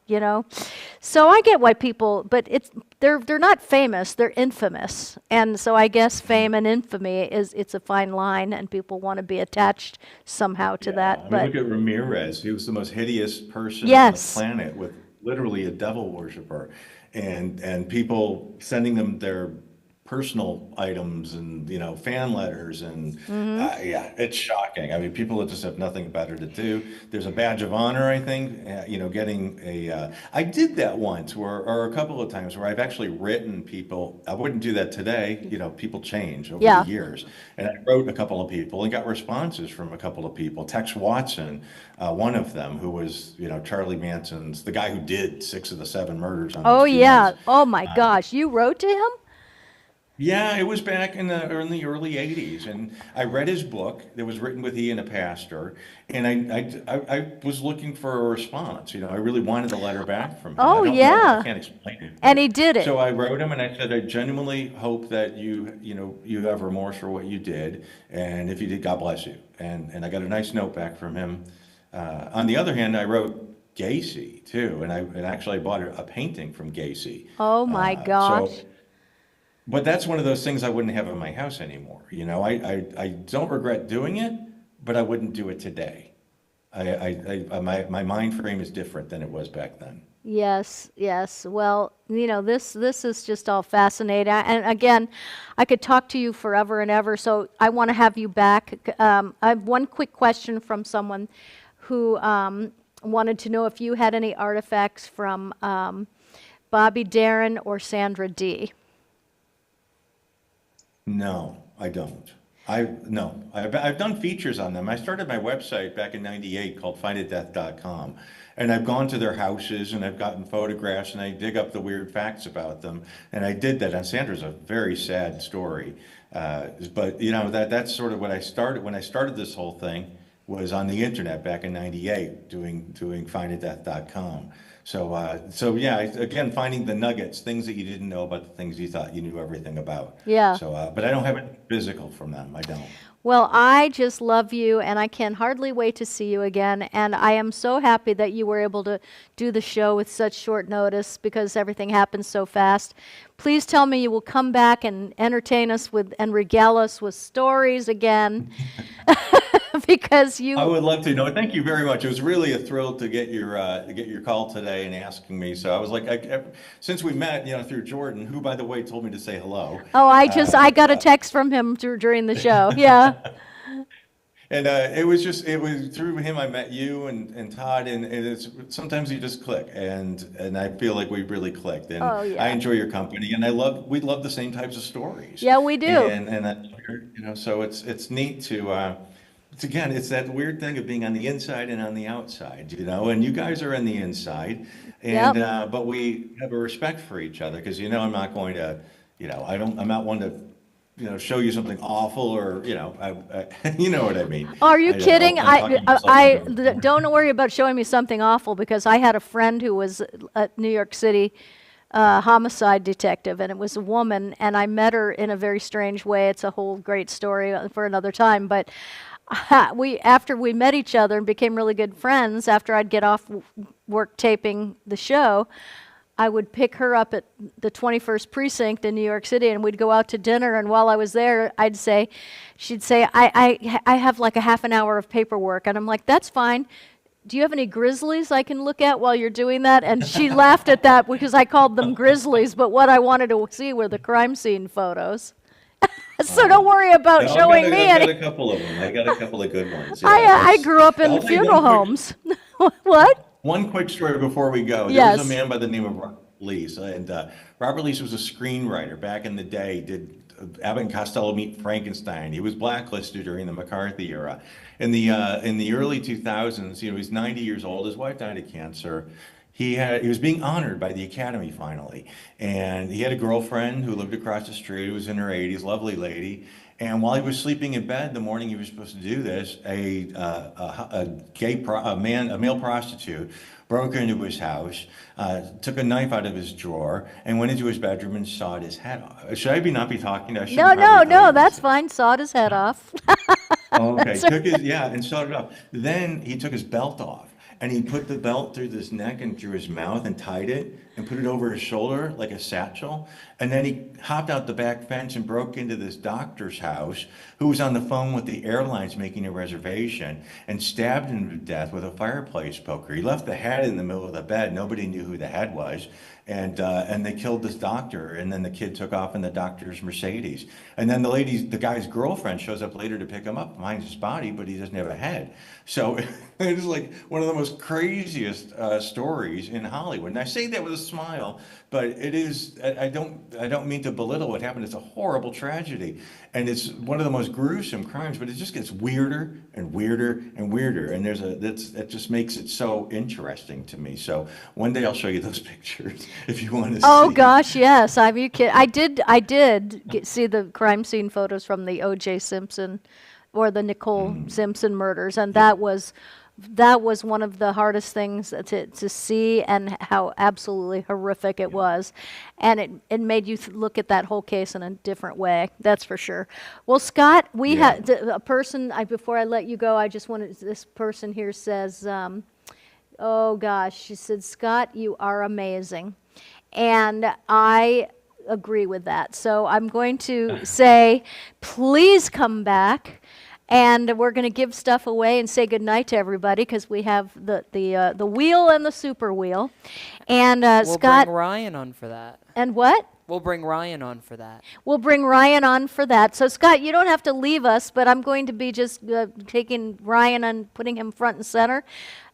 So I get why people, but they're not famous, they're infamous. And so I guess fame and infamy it's a fine line, and people want to be attached somehow to that. I mean, But look at Ramirez. He was the most hideous person yes. on the planet, with literally a devil worshiper, and people sending them their personal items and fan letters and yeah, it's shocking. I mean, people that just have nothing better to do. There's a badge of honor, I think, getting a I did that once or a couple of times where I've actually written people. I wouldn't do that today. People change over Yeah. the years, and I wrote a couple of people and got responses from a couple of people. Tex Watson, one of them, who was Charlie Manson's, the guy who did 6 of the 7 murders on Oh those 2 yeah. nights. Oh my gosh. You wrote to him? Yeah, it was back in the early '80s, and I read his book that was written with he and a pastor, and I was looking for a response. I really wanted a letter back from him. Oh, I don't know, yeah. I can't explain it. And he did it. So I wrote him and I said, I genuinely hope that you have remorse for what you did, and if you did, God bless you. And I got a nice note back from him. On the other hand, I wrote Gacy too, and actually I bought a painting from Gacy. Oh my gosh. But that's one of those things I wouldn't have in my house anymore. I don't regret doing it, but I wouldn't do it today. My mind frame is different than it was back then. Yes, yes. Well, this is just all fascinating. And again, I could talk to you forever and ever, so I want to have you back. I have one quick question from someone who wanted to know if you had any artifacts from Bobby Darin or Sandra Dee. No, I don't. No, I've done features on them. I started my website back in '98 called finditdeath.com, and I've gone to their houses and I've gotten photographs and I dig up the weird facts about them. And I did that. And Sandra's a very sad story, but that's sort of what I started when I started this whole thing. Was on the internet back in '98 doing finditdeath.com. So yeah, again, finding the nuggets, things that you didn't know about the things you thought you knew everything about. Yeah. So, but I don't have it physical from them. I don't. Well, I just love you, and I can hardly wait to see you again. And I am so happy that you were able to do the show with such short notice because everything happens so fast. Please tell me you will come back and entertain us and regale us with stories again. Because I would love to. No, thank you very much. It was really a thrill to get your call today and asking me. So I was like, since we met, through Jordan, who by the way told me to say hello. Oh, I got a text from him during the show. Yeah. And it was through him I met you and Todd, and it's sometimes you just click, and I feel like we really clicked. And Oh, yeah. I enjoy your company, and we love the same types of stories. Yeah, we do. And that, so it's neat to. It's that weird thing of being on the inside and on the outside, and you guys are on the inside, and Yep. but we have a respect for each other because I'm not going to, I'm not one to, show you something awful or you know what I mean. Are you kidding? I'm talking to something. Don't worry about showing me something awful because I had a friend who was a New York City homicide detective, and it was a woman, and I met her in a very strange way. It's a whole great story for another time, but after we met each other and became really good friends, after I'd get off work taping the show, I would pick her up at the 21st Precinct in New York City, and we'd go out to dinner, and while I was there, she'd say, I have like a half an hour of paperwork, and I'm like, that's fine. Do you have any grizzlies I can look at while you're doing that? And she laughed at that because I called them grizzlies, but what I wanted to see were the crime scene photos. So don't worry about No, showing me I've got any. a couple of them. I got a couple of good ones. Yeah, I that's, grew up in I'll tell you funeral one quick, homes. What? one quick story before we go. There was a Yes. man by the name of Robert Leese, and Robert Leese was a screenwriter back in the day. Did Abbott and Costello Meet Frankenstein? He was blacklisted during the McCarthy era. In the early 2000s, he was 90 years old. His wife died of cancer. He was being honored by the Academy finally, and he had a girlfriend who lived across the street who was in her 80s, lovely lady. And while he was sleeping in bed the morning he was supposed to do this, a male prostitute broke into his house, took a knife out of his drawer, and went into his bedroom and sawed his head off. Should I not be talking? I should No, no, probably tell no, you that's this. fine. Sawed his head off. Oh, okay, took his, yeah, and sewed it up. Then he took his belt off and he put the belt through his neck and through his mouth and tied it and put it over his shoulder like a satchel. And then he hopped out the back fence and broke into this doctor's house who was on the phone with the airlines making a reservation and stabbed him to death with a fireplace poker. He left the head in the middle of the bed. Nobody knew who the head was. And they killed this doctor, and then the kid took off in the doctor's Mercedes. And then the guy's girlfriend shows up later to pick him up, finds his body, but he doesn't have a head. So it's like one of the most craziest stories in Hollywood. And I say that with a smile, but it is, I don't mean to belittle what happened. It's a horrible tragedy. And it's one of the most gruesome crimes, but it just gets weirder and weirder and weirder. And that just makes it so interesting to me. So one day I'll show you those pictures if you want to Oh see. gosh, yes. You kidding? I did see the crime scene photos from the O.J. Simpson or the Nicole Simpson murders, and that was one of the hardest things to see, and how absolutely horrific it was, and it made you look at that whole case in a different way. That's for sure. Well, Scott, we Yeah. had a person. Before I let you go, I just wanted. This person here says, "Oh gosh," she said, "Scott, you are amazing," and I agree with that. So I'm going to say, please come back. And we're going to give stuff away and say goodnight to everybody, because we have the wheel and the super wheel. And We'll Scott, bring Ryan on for that. and what? We'll bring Ryan on for that. We'll bring Ryan on for that. So Scott, you don't have to leave us, but I'm going to be just taking Ryan and putting him front and center.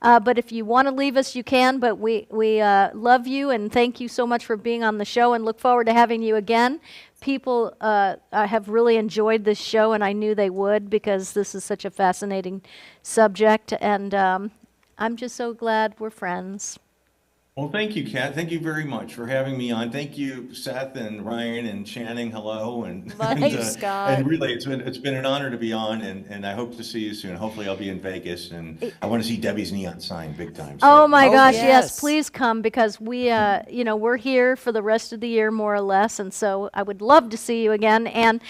But if you want to leave us, you can. But we love you and thank you so much for being on the show, and look forward to having you again. People have really enjoyed this show, and I knew they would, because this is such a fascinating subject. And I'm just so glad we're friends. Well, thank you, Kat. Thank you very much for having me on. Thank you, Seth and Ryan and Channing. Hello, and Thank you, Scott. and really, it's been an honor to be on, and I hope to see you soon. Hopefully, I'll be in Vegas, and I want to see Debbie's neon sign big time. Oh my Oh, gosh, yes. yes, please come, because we, we're here for the rest of the year, more or less, and so I would love to see you again, and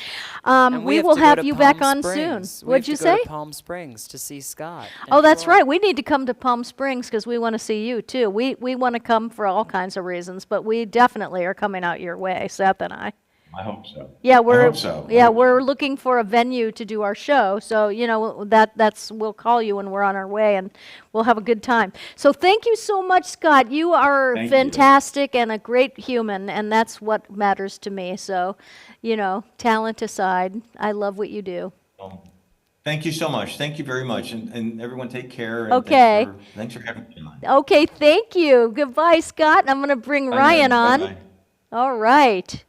And we have will to go have to you Palm back on Springs. soon. We What'd have you to go say? to Palm Springs to see Scott. Oh, in that's Florida. right. We need to come to Palm Springs because we want to see you too. We want to come for all kinds of reasons, but we definitely are coming out your way, Seth and I. I hope so. Yeah, I we're hope so. yeah, we're looking for a venue to do our show. So, that's we'll call you when we're on our way, and we'll have a good time. So, thank you so much, Scott. You are Thank you. fantastic and a great human, and that's what matters to me. So, talent aside, I love what you do. Thank you so much. Thank you very much, and everyone take care. And Okay. Thanks for having me on. Okay, thank you. Goodbye, Scott. And I'm going to bring Bye, Ryan man. on. Bye-bye. All right.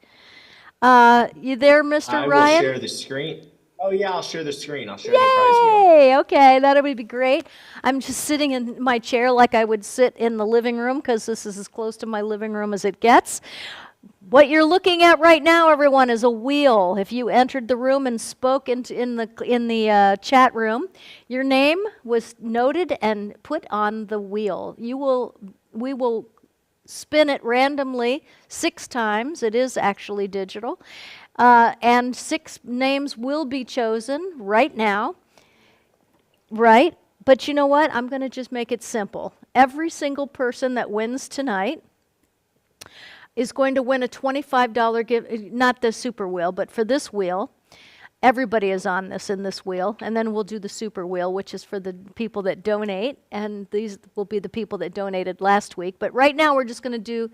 You there, Mr. I will Ryan? share the screen. Oh yeah, I'll share the screen. I'll share the prize wheel. Yay! Okay, that would be great. I'm just sitting in my chair like I would sit in the living room, because this is as close to my living room as it gets. What you're looking at right now, everyone, is a wheel. If you entered the room and spoke in the chat room, your name was noted and put on the wheel. We will spin it randomly 6 times. It is actually digital. And 6 names will be chosen right now. Right? But you know what? I'm going to just make it simple. Every single person that wins tonight is going to win a $25 gift, not the super wheel, but for this wheel. Everybody is on in this wheel, and then we'll do the super wheel, which is for the people that donate, and these will be the people that donated last week. But right now we're just going to do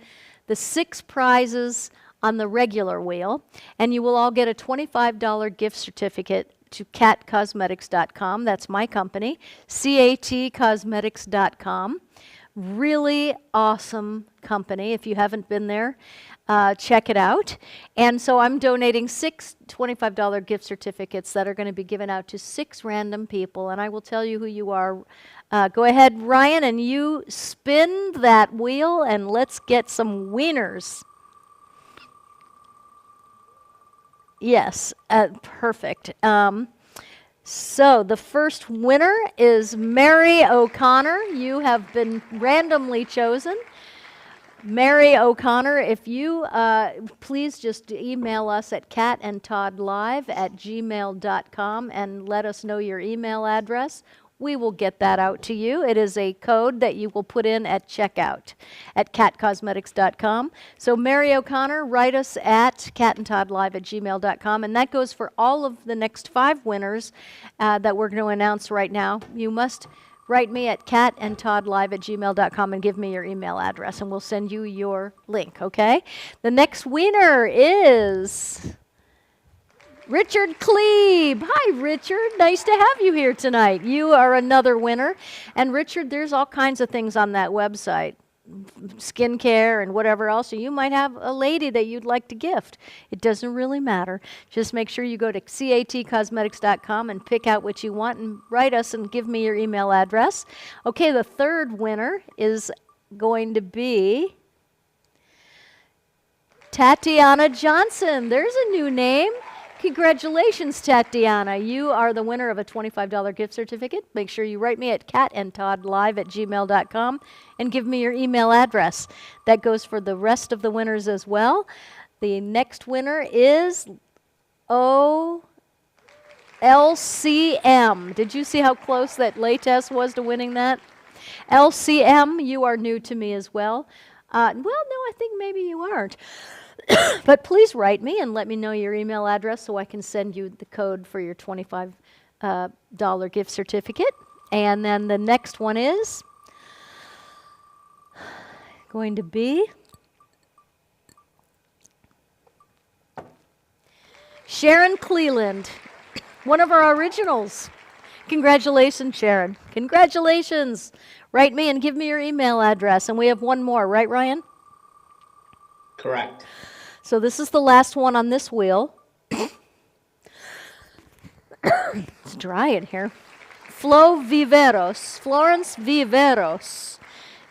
the 6 prizes on the regular wheel, and you will all get a $25 gift certificate to catcosmetics.com. That's my company, catcosmetics.com. Really awesome company. If you haven't been there, check it out. And so I'm donating 6 $25 gift certificates that are going to be given out to 6 random people, and I will tell you who you are. Go ahead, Ryan, and you spin that wheel, and let's get some wieners. Yes, perfect. So the first winner is Mary O'Connor. You have been randomly chosen. Mary O'Connor, if you please just email us at catandtoddlive@gmail.com and let us know your email address. We will get that out to you. It is a code that you will put in at checkout at catcosmetics.com. So Mary O'Connor, write us at catandtoddlive@gmail.com, and that goes for all of the next 5 winners that we're going to announce right now. You must write me at catandtoddlive@gmail.com and give me your email address, and we'll send you your link, okay? The next winner is Richard Klebe. Hi, Richard. Nice to have you here tonight. You are another winner. And Richard, there's all kinds of things on that website, skincare and whatever else. So you might have a lady that you'd like to gift. It doesn't really matter. Just make sure you go to catcosmetics.com and pick out what you want and write us and give me your email address. Okay, the third winner is going to be Tatiana Johnson. There's a new name. Congratulations, Tatiana. You are the winner of a $25 gift certificate. Make sure you write me at catandtoddlive@gmail.com and give me your email address. That goes for the rest of the winners as well. The next winner is LCM. Did you see how close that Latex was to winning that? LCM, you are new to me as well. Well, no, I think maybe you aren't. But please write me and let me know your email address so I can send you the code for your $25 gift certificate. And then the next one is going to be Sharon Cleland, one of our originals. Congratulations, Sharon. Congratulations. Write me and give me your email address. And we have one more, right, Ryan? Correct. So this is the last one on this wheel. It's dry in here. Florence Viveros.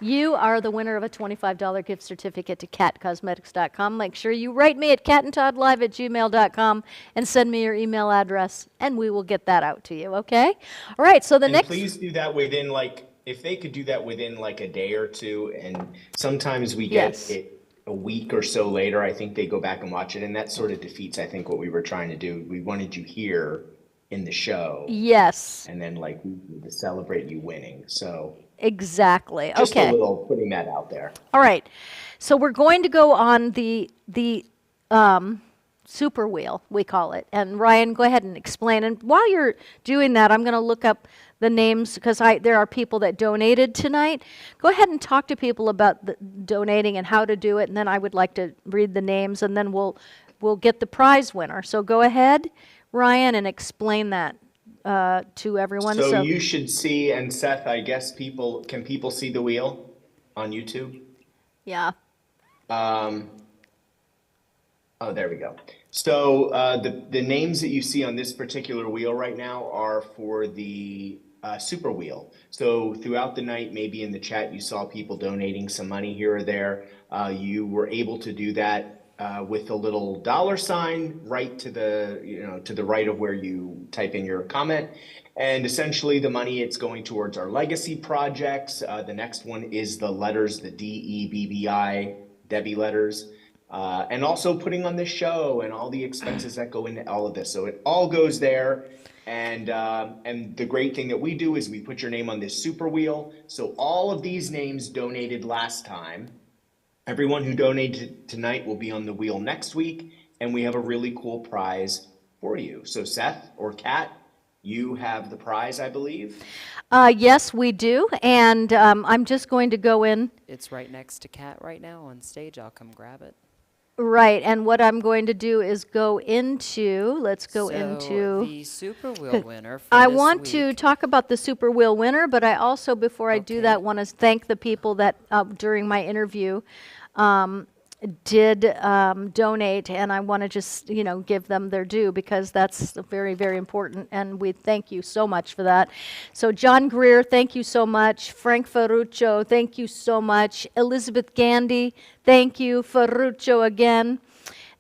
You are the winner of a $25 gift certificate to catcosmetics.com. Make sure you write me at catandtoddlive@gmail.com and send me your email address, and we will get that out to you, okay? All right, so the And next... please do that within if they could do that within a day or two, and sometimes we get Yes. it a week or so later, I think they go back and watch it, and that sort of defeats, I think, what we were trying to do. We wanted you here in the show. Yes. And then we need to celebrate you winning. So Exactly. just Okay. a little putting that out there. All right. So we're going to go on the super wheel, we call it. And Ryan, go ahead and explain. And while you're doing that, I'm going to look up the names because there are people that donated tonight. Go ahead and talk to people about donating and how to do it, and then I would like to read the names, and then we'll get the prize winner. So go ahead, Ryan, and explain that to everyone. So you should see, and Seth, I guess can people see the wheel on YouTube? Yeah. Oh, there we go. So the names that you see on this particular wheel right now are for the super wheel. So throughout the night, maybe in the chat, you saw people donating some money here or there. You were able to do that with a little $sign right to the right of where you type in your comment. And essentially the money, it's going towards our legacy projects. The next one is the letters, the DEBBI, Debbie letters. And also putting on this show and all the expenses that go into all of this. So it all goes there. And the great thing that we do is we put your name on this super wheel. So all of these names donated last time. Everyone who donated tonight will be on the wheel next week. And we have a really cool prize for you. So Seth or Kat, you have the prize, I believe. Yes, we do. And I'm just going to go in. It's right next to Kat right now on stage. I'll come grab it. Right, and what I'm going to do is let's go So into. the Super Wheel winner for I this want to week- talk about the Super Wheel winner, but I also, before I do Okay. that, want to thank the people that during my interview did donate, and I want to just give them their due because that's very, very important, and we thank you so much for that. So John Greer, thank you so much. Frank Ferruccio, thank you so much. Elizabeth Gandy, thank you. Ferruccio again.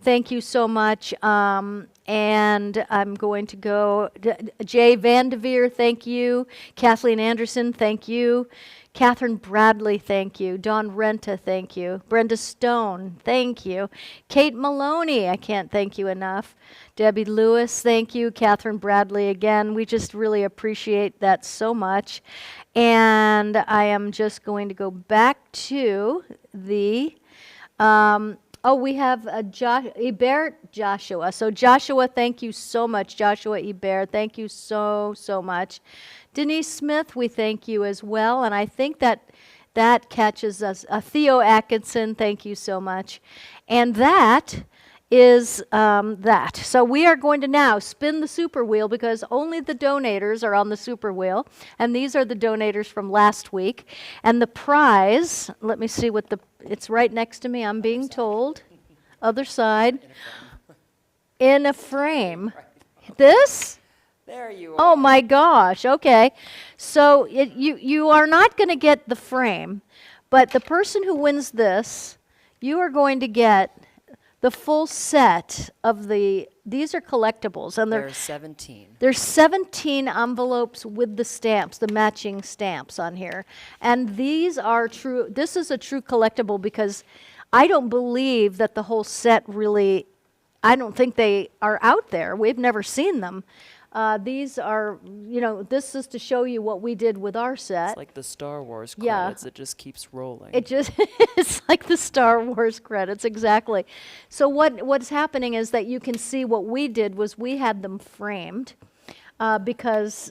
Thank you so much. And I'm going to go, Jay Vandeveer, thank you. Kathleen Anderson, thank you. Catherine Bradley, thank you. Dawn Renta, thank you. Brenda Stone, thank you. Kate Maloney, I can't thank you enough. Debbie Lewis, thank you. Catherine Bradley, again, we just really appreciate that so much. And I am just going to go back to the we have Ebert Joshua. So Joshua, thank you so much. Joshua Ebert, thank you so, so much. Denise Smith, we thank you as well. And I think that catches us. Theo Atkinson, thank you so much. And that is that. So we are going to now spin the super wheel because only the donators are on the super wheel. And these are the donators from last week. And the prize, let me see it's right next to me, I'm being told. Other side. In a frame. This? There you are. Oh my gosh, okay. So you are not going to get the frame, but the person who wins this, you are going to get the full set of these are collectibles. And There's 17. there's 17 envelopes with the stamps, the matching stamps on here. And these are true, this is a true collectible because I don't believe that the whole set really, I don't think they are out there. We've never seen them. These are, this is to show you what we did with our set. It's like the Star Wars Yeah. credits. It just keeps rolling. It's like the Star Wars credits, exactly. So what's happening is that you can see what we did was we had them framed because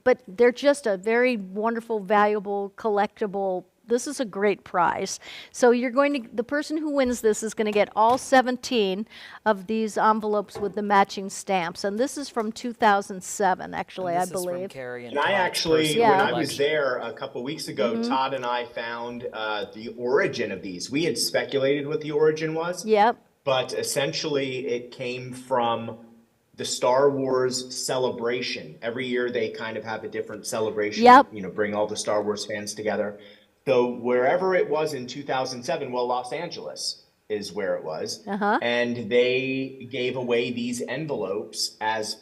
but they're just a very wonderful, valuable, collectible. This is a great prize. So the person who wins this is going to get all 17 of these envelopes with the matching stamps. And this is from 2007, actually, And I this is from believe. Carrie And I Todd's actually, personal when I was collection. there a couple weeks ago, Todd and I found the origin of these. We had speculated what the origin was, Yep. but essentially it came from the Star Wars celebration. Every year they kind of have a different celebration, Yep. bring all the Star Wars fans together. So wherever it was in 2007, well, Los Angeles is where it was. Uh-huh. And they gave away these envelopes as,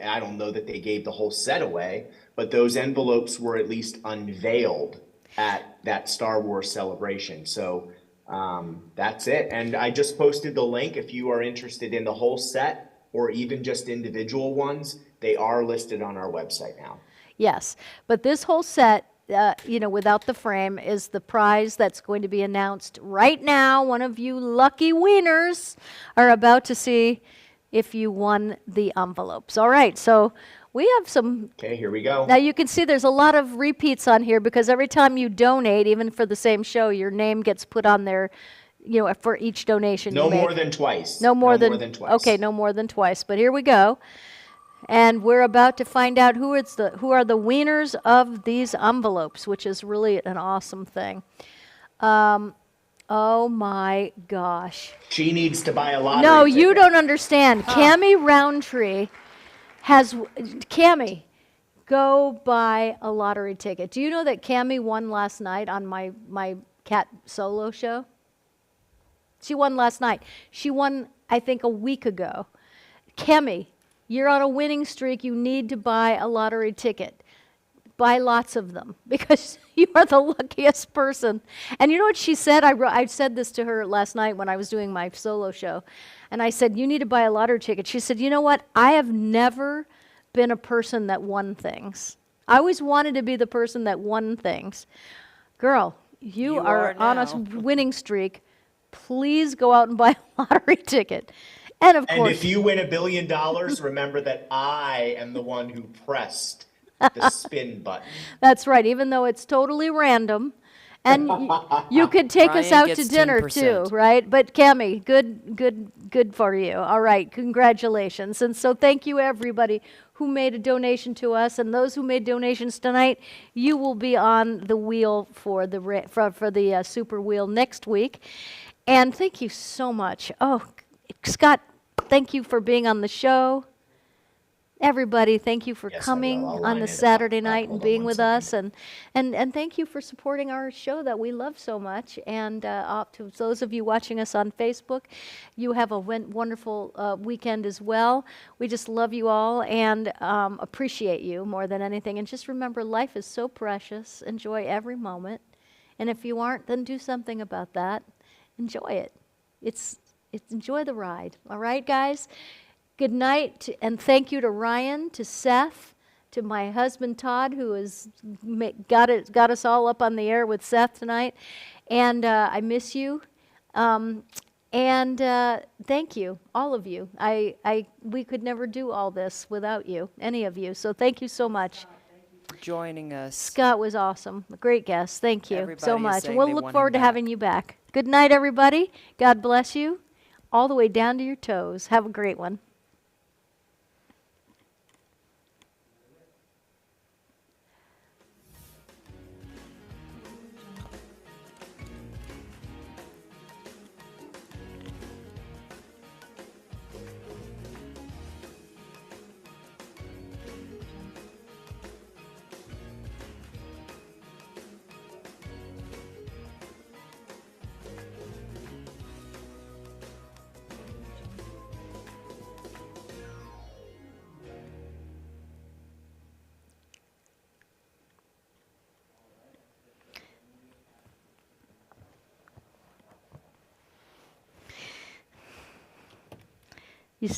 I don't know that they gave the whole set away, but those envelopes were at least unveiled at that Star Wars celebration. So that's it. And I just posted the link. If you are interested in the whole set or even just individual ones, they are listed on our website now. Yes, but this whole set, without the frame, is the prize that's going to be announced right now. One of you lucky winners are about to see if you won the envelopes. All right, so we have some. Okay, here we go. Now you can see there's a lot of repeats on here because every time you donate, even for the same show, your name gets put on there, for each donation you No make. more than twice. No more than twice. Okay, no more than twice. But here we go. And we're about to find out who are the winners of these envelopes, which is really an awesome thing. Oh my gosh. She needs to buy a lottery No, you ticket. don't understand. Cammie Roundtree Cammie, go buy a lottery ticket. Do you know that Cammie won last night on my cat solo show? She won last night. She won, I think, a week ago. Cammie, you're on a winning streak. You need to buy a lottery ticket. Buy lots of them because you are the luckiest person. And you know what she said? I said this to her last night when I was doing my solo show. And I said, you need to buy a lottery ticket. She said, you know what? I have never been a person that won things. I always wanted to be the person that won things. Girl, you are on a now. winning streak. Please go out and buy a lottery ticket. And of And course, if you win $1 billion, remember that I am the one who pressed the spin button. that's right, even though it's totally random And you could take us Ryan out to gets dinner 10%. too, right? But Cami, good for you. All right, congratulations. And so thank you everybody who made a donation to us, and those who made donations tonight. You will be on the wheel for the super wheel next week. And thank you so much. Oh, Scott, thank you for being on the show. Everybody, thank you for Yes, I will. coming I'll on line this it up. Saturday night and Hold on being one with second. us, and thank you for supporting our show that we love so much. And to those of you watching us on Facebook, you have a wonderful weekend as well. We just love you all and appreciate you more than anything. And just remember, life is so precious. Enjoy every moment. And if you aren't, then do something about that. Enjoy it. It's enjoy the ride. All right, guys? Good night, and thank you to Ryan, to Seth, to my husband Todd, who has got us all up on the air with Seth tonight. And I miss you. Thank you, all of you. We could never do all this without you, any of you. So thank you so much. Joining us. Scott was awesome. A great guest. Thank you Everybody so is much. saying We'll they look want forward him to having back. you back. Good night, everybody. God bless you, all the way down to your toes. Have a great one. You